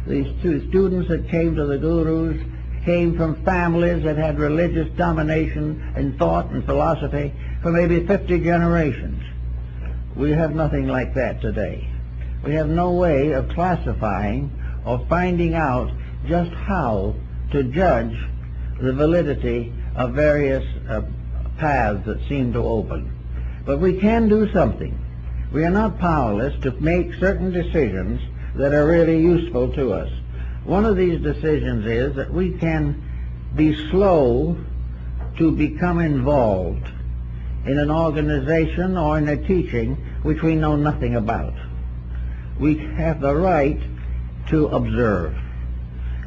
These students that came to the gurus came from families that had religious domination in thought and philosophy for maybe 50 generations. We have nothing like that today. We have no way of classifying or finding out just how to judge the validity of various paths that seem to open. But we can do something. We are not powerless to make certain decisions that are really useful to us. One of these decisions is that we can be slow to become involved in an organization or in a teaching which we know nothing about. We have the right to observe.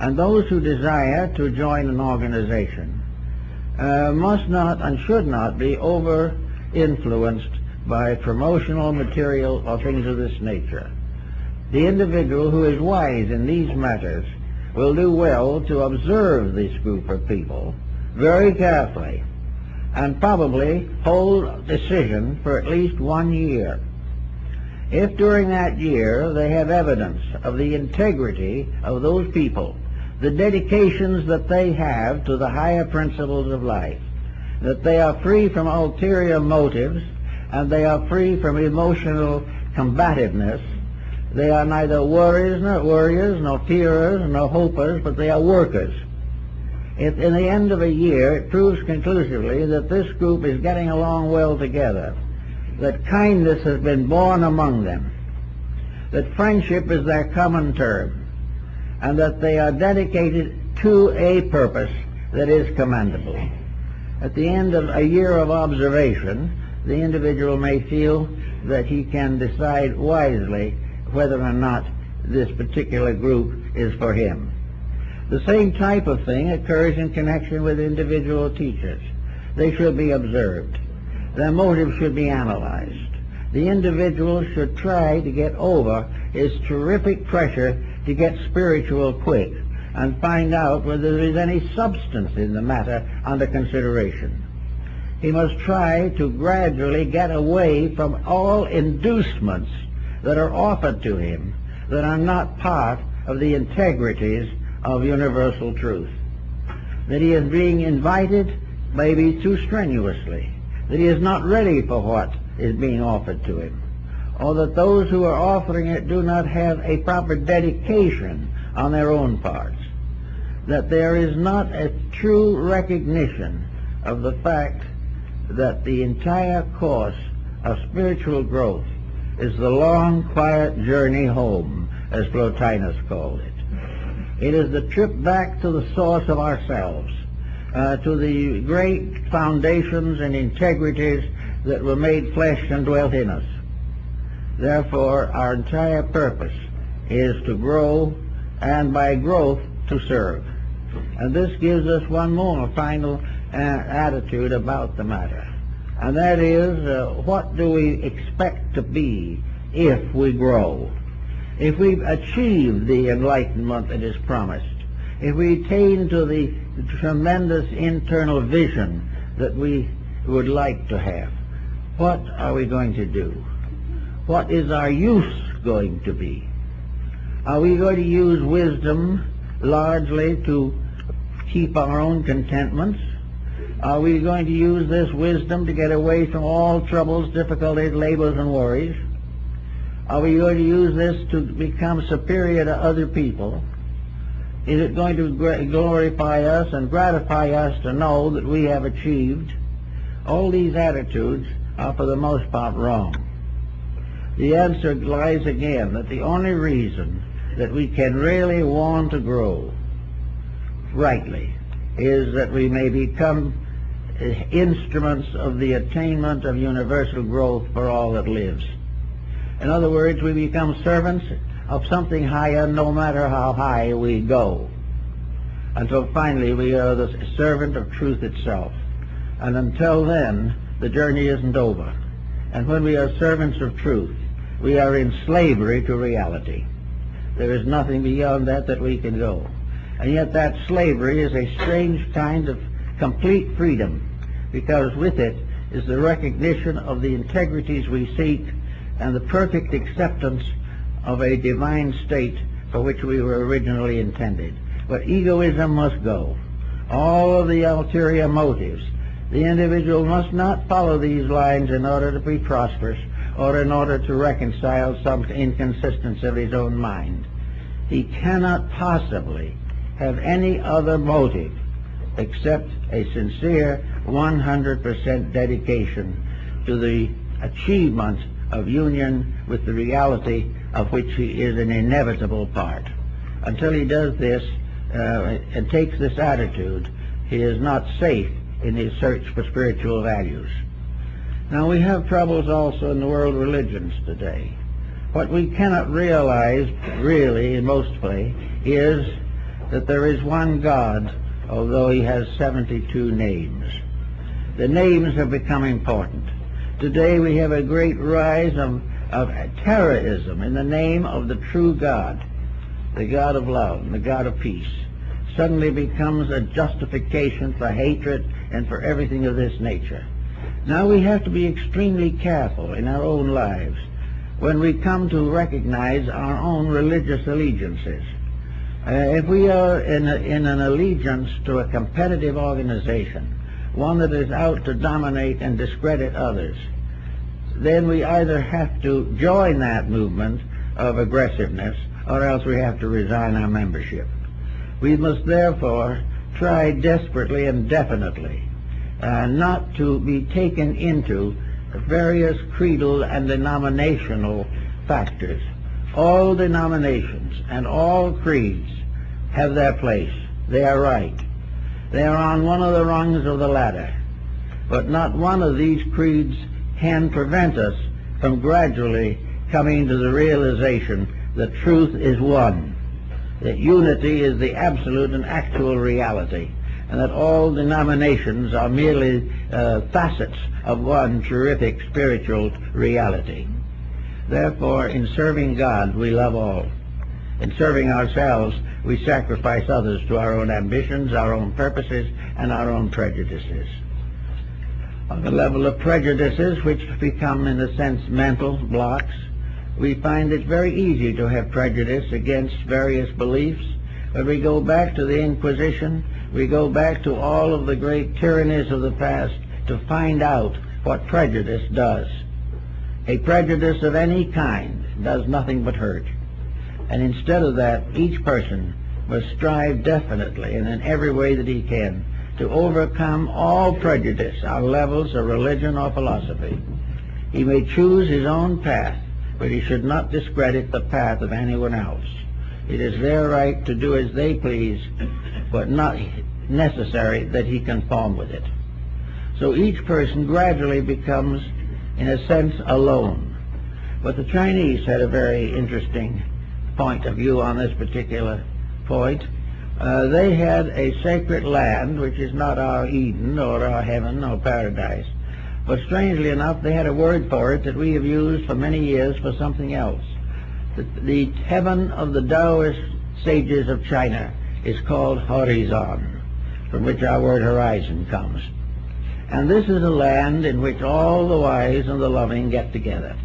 And those who desire to join an organization must not and should not be over-influenced by promotional material or things of this nature. The individual who is wise in these matters will do well to observe this group of people very carefully and probably hold decision for at least 1 year. If during that year they have evidence of the integrity of those people, the dedications that they have to the higher principles of life, that they are free from ulterior motives, and they are free from emotional combativeness, they are neither worriers, nor fearers, nor hopers, but they are workers. If in the end of a year it proves conclusively that this group is getting along well together, that kindness has been born among them, that friendship is their common term, and that they are dedicated to a purpose that is commendable. At the end of a year of observation, the individual may feel that he can decide wisely whether or not this particular group is for him. The same type of thing occurs in connection with individual teachers. They should be observed. Their motives should be analyzed. The individual should try to get over his terrific pressure to get spiritual quick and find out whether there is any substance in the matter under consideration. He must try to gradually get away from all inducements that are offered to him that are not part of the integrities of universal truth. That he is being invited maybe too strenuously, that he is not ready for what is being offered to him, or that those who are offering it do not have a proper dedication on their own parts, that there is not a true recognition of the fact that the entire course of spiritual growth is the long, quiet journey home, as Plotinus called it. It is the trip back to the source of ourselves, to the great foundations and integrities that were made flesh and dwelt in us. Therefore, our entire purpose is to grow, and by growth, to serve. And this gives us one more final attitude about the matter. And that is, what do we expect to be if we grow? If we achieve the enlightenment that is promised, if we attain to the tremendous internal vision that we would like to have, what are we going to do? What is our use going to be? Are we going to use wisdom largely to keep our own contentments? Are we going to use this wisdom to get away from all troubles, difficulties, labors, and worries? Are we going to use this to become superior to other people? Is it going to glorify us and gratify us to know that we have achieved? All these attitudes are for the most part wrong. The answer lies again that the only reason that we can really want to grow rightly is that we may become instruments of the attainment of universal growth for all that lives. In other words, we become servants of something higher no matter how high we go, until finally we are the servant of truth itself. And until then, the journey isn't over. And when we are servants of truth, we are in slavery to reality. There is nothing beyond that we can go. And yet that slavery is a strange kind of complete freedom, because with it is the recognition of the integrities we seek and the perfect acceptance of a divine state for which we were originally intended. But egoism must go. All of the ulterior motives. The individual must not follow these lines in order to be prosperous or in order to reconcile some inconsistency of his own mind. He cannot possibly have any other motive except a sincere 100% dedication to the achievement of union with the reality of which he is an inevitable part. Until he does this and takes this attitude, he is not safe in his search for spiritual values. Now, we have troubles also in the world religions today. What we cannot realize really in most places is that there is one God, although he has 72 names. The names have become important. Today we have a great rise of terrorism in the name of the true God, the God of love and the God of peace. Suddenly becomes a justification for hatred and for everything of this nature. Now we have to be extremely careful in our own lives when we come to recognize our own religious allegiances. If we are in an allegiance to a competitive organization, one that is out to dominate and discredit others, then we either have to join that movement of aggressiveness or else we have to resign our membership. We must therefore try desperately and definitely not to be taken into various creedal and denominational factors. All denominations and all creeds have their place. They are right. They are on one of the rungs of the ladder. But not one of these creeds can prevent us from gradually coming to the realization that truth is one, that unity is the absolute and actual reality, and that all denominations are merely facets of one terrific spiritual reality. Therefore, in serving God, we love all. In serving ourselves, we sacrifice others to our own ambitions, our own purposes, and our own prejudices. On the level of prejudices, which become, in a sense, mental blocks, we find it very easy to have prejudice against various beliefs. But we go back to the Inquisition, we go back to all of the great tyrannies of the past to find out what prejudice does. A prejudice of any kind does nothing but hurt. And instead of that, each person must strive definitely and in every way that he can to overcome all prejudice on levels of religion or philosophy. He may choose his own path, but he should not discredit the path of anyone else. It is their right to do as they please, but not necessary that he conform with it. So each person gradually becomes, in a sense, alone. But the Chinese had a very interesting point of view on this particular point. They had a sacred land, which is not our Eden or our heaven or paradise. But strangely enough, they had a word for it that we have used for many years for something else. The heaven of the Taoist sages of China is called Horizon, from which our word horizon comes. And this is a land in which all the wise and the loving get together.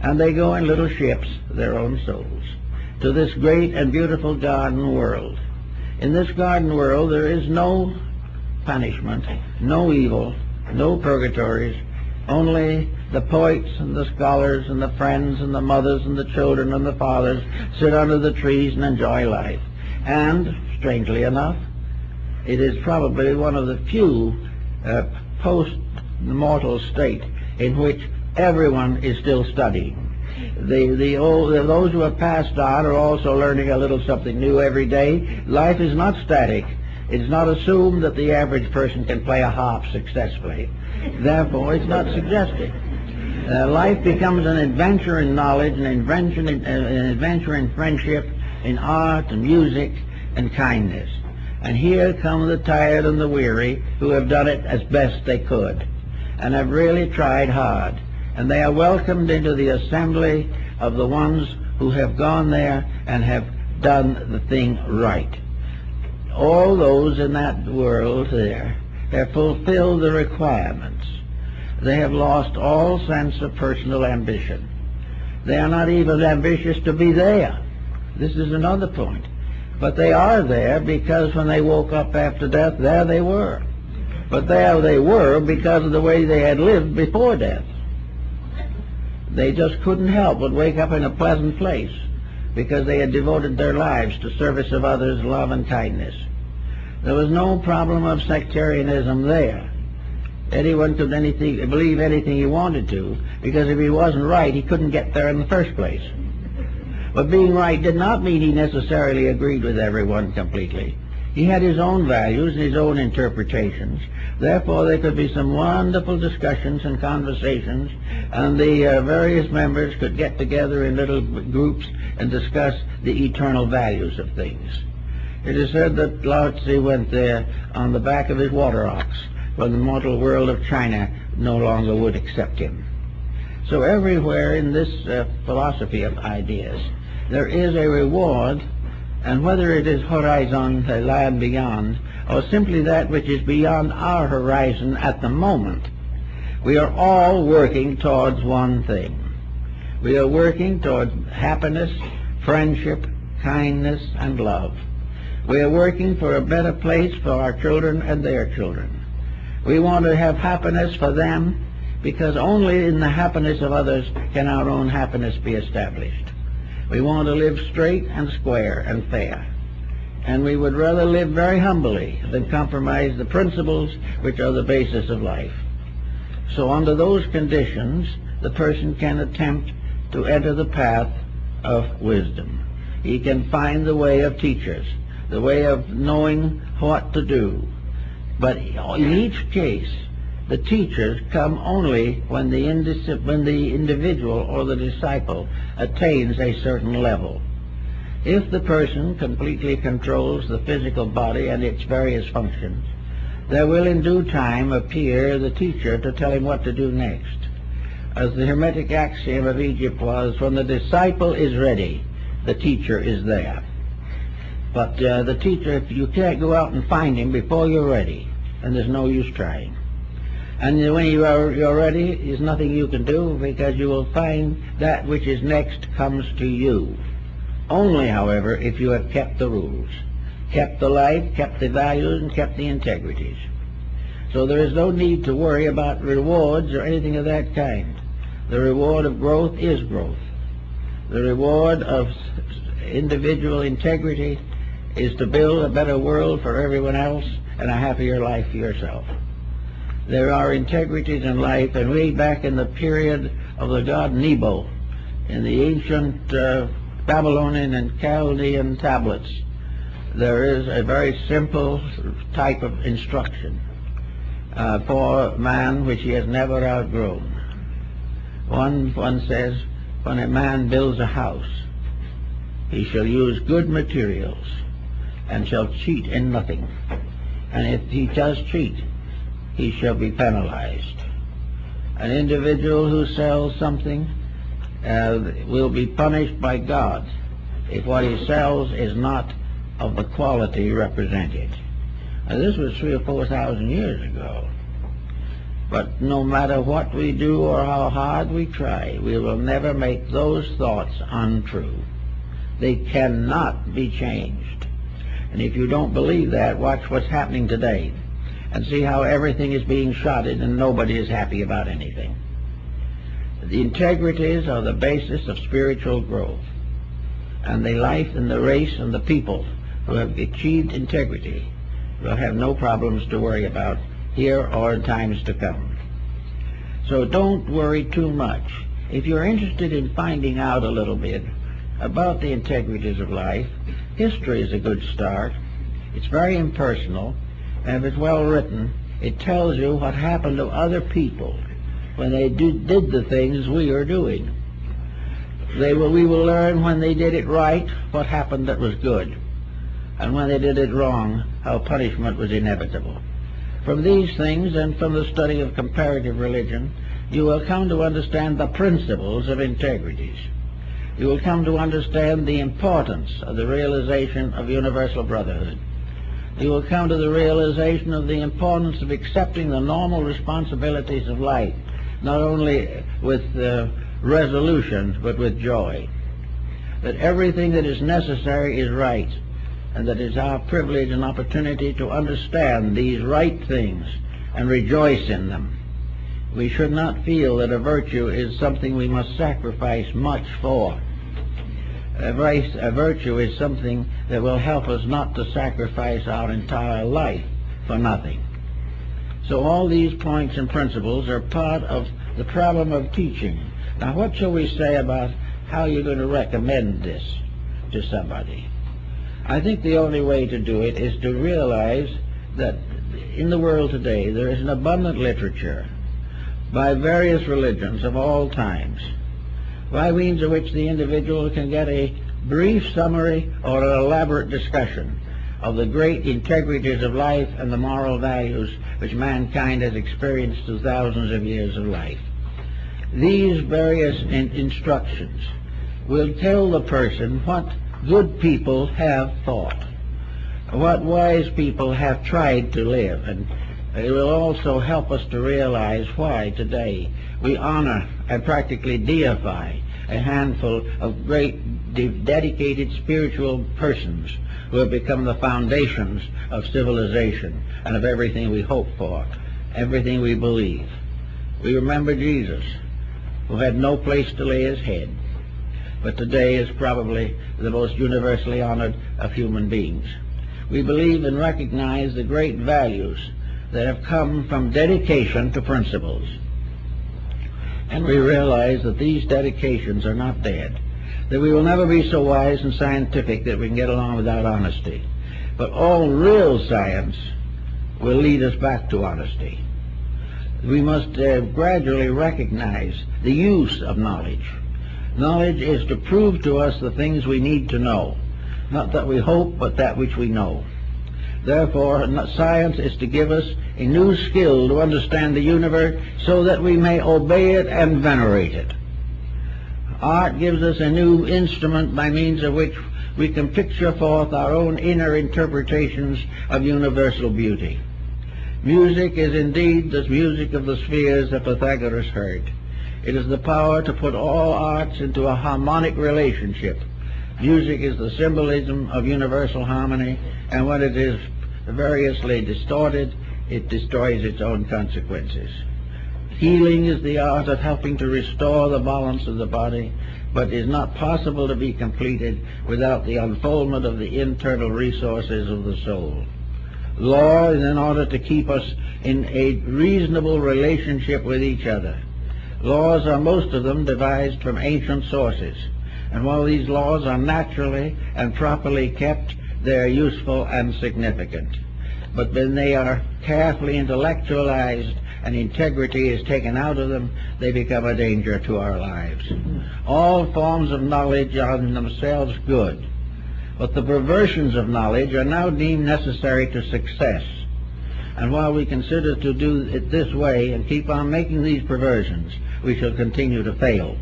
And they go in little ships, their own souls, to this great and beautiful garden world. In this garden world there is no punishment, no evil, no purgatories, only the poets and the scholars and the friends and the mothers and the children and the fathers sit under the trees and enjoy life. And, strangely enough, it is probably one of the few post-mortal state in which everyone is still studying. Those who have passed on are also learning a little something new every day. Life is not static. It's not assumed that the average person can play a harp successfully. Therefore, it's not suggested. Life becomes an adventure in knowledge, an adventure in friendship, in art and music and kindness. And here come the tired and the weary who have done it as best they could and have really tried hard. And they are welcomed into the assembly of the ones who have gone there and have done the thing right. All those in that world there have fulfilled the requirements. They have lost all sense of personal ambition. They are not even ambitious to be there. This is another point. But they are there because when they woke up after death, there they were. But there they were because of the way they had lived before death. They just couldn't help but wake up in a pleasant place because they had devoted their lives to service of others, love and kindness. There was no problem of sectarianism there. Anyone could believe anything he wanted to, because if he wasn't right, he couldn't get there in the first place. But being right did not mean he necessarily agreed with everyone completely. He had his own values and his own interpretations. Therefore, there could be some wonderful discussions and conversations, and the various members could get together in little groups and discuss the eternal values of things. It is said that Lao Tzu went there on the back of his water ox when the mortal world of China no longer would accept him. So everywhere in this philosophy of ideas, there is a reward, and whether it is horizon, the land beyond, or simply that which is beyond our horizon at the moment, we are all working towards one thing. We are working towards happiness, friendship, kindness, and love. We are working for a better place for our children and their children. We want to have happiness for them, because only in the happiness of others can our own happiness be established. We want to live straight and square and fair, and we would rather live very humbly than compromise the principles which are the basis of life. So under those conditions, the person can attempt to enter the path of wisdom. He can find the way of teachers, the way of knowing what to do. But in each case, the teachers come only when the individual or the disciple attains a certain level. If the person completely controls the physical body and its various functions, there will in due time appear the teacher to tell him what to do next. As the Hermetic axiom of Egypt was, when the disciple is ready, the teacher is there. But the teacher, if you can't go out and find him before you're ready, then there's no use trying. And when you're ready, there's nothing you can do, because you will find that which is next comes to you. Only, however, if you have kept the rules, kept the life, kept the values, and kept the integrities. So there is no need to worry about rewards or anything of that kind. The reward of growth is growth. The reward of individual integrity is to build a better world for everyone else and a happier life for yourself. There are integrities in life, and way back in the period of the god Nebo, in the ancient Babylonian and Chaldean tablets, there is a very simple type of instruction for man which he has never outgrown. One says, when a man builds a house, he shall use good materials and shall cheat in nothing. And if he does cheat, he shall be penalized. An individual who sells something will be punished by God if what he sells is not of the quality represented. Now, this was 3,000 or 4,000 years ago. But no matter what we do or how hard we try, we will never make those thoughts untrue. They cannot be changed. And if you don't believe that, watch what's happening today and see how everything is being shotted and nobody is happy about anything. The integrities are the basis of spiritual growth. And the life and the race and the people who have achieved integrity will have no problems to worry about here or in times to come. So don't worry too much. If you're interested in finding out a little bit about the integrities of life, history is a good start. It's very impersonal, and if it's well written, it tells you what happened to other people when they did the things we are doing. We will learn when they did it right what happened that was good, and when they did it wrong, how punishment was inevitable. From these things and from the study of comparative religion, you will come to understand the principles of integrities. You will come to understand the importance of the realization of universal brotherhood. You will come to the realization of the importance of accepting the normal responsibilities of life, not only with resolution, but with joy. That everything that is necessary is right, and that it is our privilege and opportunity to understand these right things and rejoice in them. We should not feel that a virtue is something we must sacrifice much for. A virtue is something that will help us not to sacrifice our entire life for nothing. So all these points and principles are part of the problem of teaching. Now, what shall we say about how you're going to recommend this to somebody? I think the only way to do it is to realize that in the world today there is an abundant literature by various religions of all times, by means of which the individual can get a brief summary or an elaborate discussion of the great integrities of life and the moral values which mankind has experienced through thousands of years of life. These various instructions will tell the person what good people have thought, what wise people have tried to live, and it will also help us to realize why today we honor and practically deify a handful of great dedicated spiritual persons who have become the foundations of civilization and of everything we hope for, everything we believe. We remember Jesus, who had no place to lay his head, but today is probably the most universally honored of human beings. We believe and recognize the great values that have come from dedication to principles. And we realize that these dedications are not dead, that we will never be so wise and scientific that we can get along without honesty. But all real science will lead us back to honesty. We must gradually recognize the use of knowledge. Knowledge is to prove to us the things we need to know, not that we hope, but that which we know. Therefore, science is to give us a new skill to understand the universe so that we may obey it and venerate it. Art gives us a new instrument by means of which we can picture forth our own inner interpretations of universal beauty. Music is indeed the music of the spheres that Pythagoras heard. It is the power to put all arts into a harmonic relationship. Music is the symbolism of universal harmony, and when it is variously distorted, it destroys its own consequences. Healing is the art of helping to restore the balance of the body, but is not possible to be completed without the unfoldment of the internal resources of the soul. Law is in order to keep us in a reasonable relationship with each other. Laws are most of them devised from ancient sources, and while these laws are naturally and properly kept, they are useful and significant. But when they are carefully intellectualized and integrity is taken out of them, they become a danger to our lives. All forms of knowledge are in themselves good, but the perversions of knowledge are now deemed necessary to success. And while we consider to do it this way and keep on making these perversions, we shall continue to fail,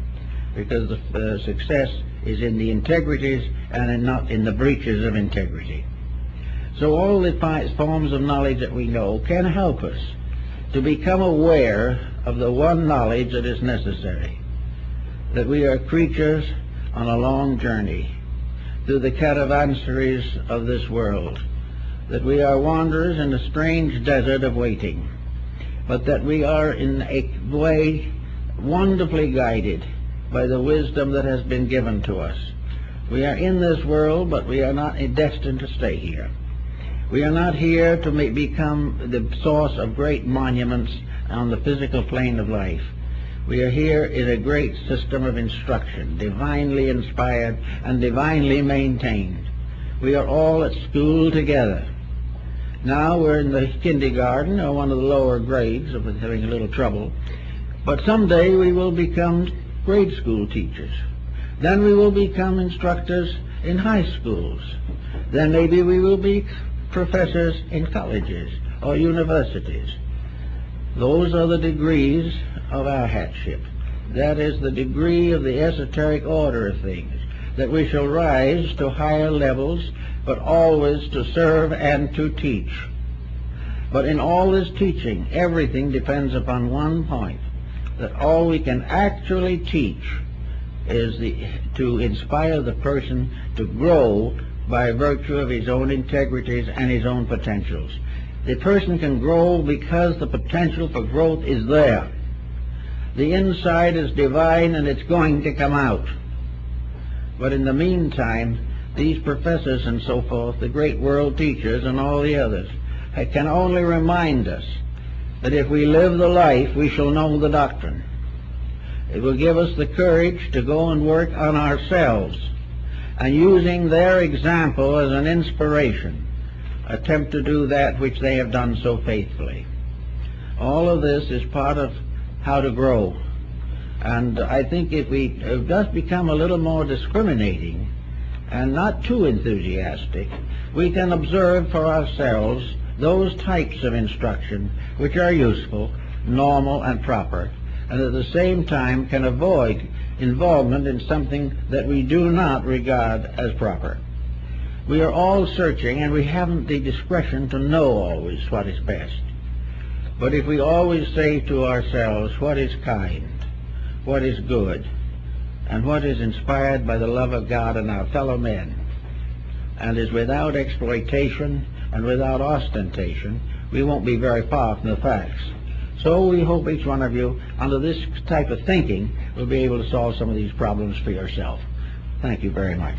because the success is in the integrities and not in the breaches of integrity. So all the forms of knowledge that we know can help us to become aware of the one knowledge that is necessary, that we are creatures on a long journey through the caravansaries of this world, that we are wanderers in a strange desert of waiting, but that we are in a way wonderfully guided by the wisdom that has been given to us. We are in this world, but we are not destined to stay here. We are not here to become the source of great monuments on the physical plane of life. We are here in a great system of instruction, divinely inspired and divinely maintained. We are all at school together. Now we're in the kindergarten, or one of the lower grades, of having a little trouble. But someday we will become grade school teachers. Then we will become instructors in high schools. Then maybe we will be professors in colleges or universities. Those are the degrees of our hatship. That is the degree of the esoteric order of things, that we shall rise to higher levels, but always to serve and to teach. But in all this teaching, everything depends upon one point, that all we can actually teach is to inspire the person to grow by virtue of his own integrities and his own potentials. The person can grow because the potential for growth is there. The inside is divine and it's going to come out. But in the meantime, these professors and so forth, the great world teachers and all the others, can only remind us that if we live the life, we shall know the doctrine. It will give us the courage to go and work on ourselves, and using their example as an inspiration, attempt to do that which they have done so faithfully. All of this is part of how to grow. And I think if we just become a little more discriminating and not too enthusiastic, we can observe for ourselves those types of instruction which are useful, normal, and proper, and at the same time can avoid involvement in something that we do not regard as proper. We are all searching, and we haven't the discretion to know always what is best. But if we always say to ourselves what is kind, what is good, and what is inspired by the love of God and our fellow men, and is without exploitation and without ostentation, we won't be very far from the facts. So we hope each one of you, under this type of thinking, will be able to solve some of these problems for yourself. Thank you very much.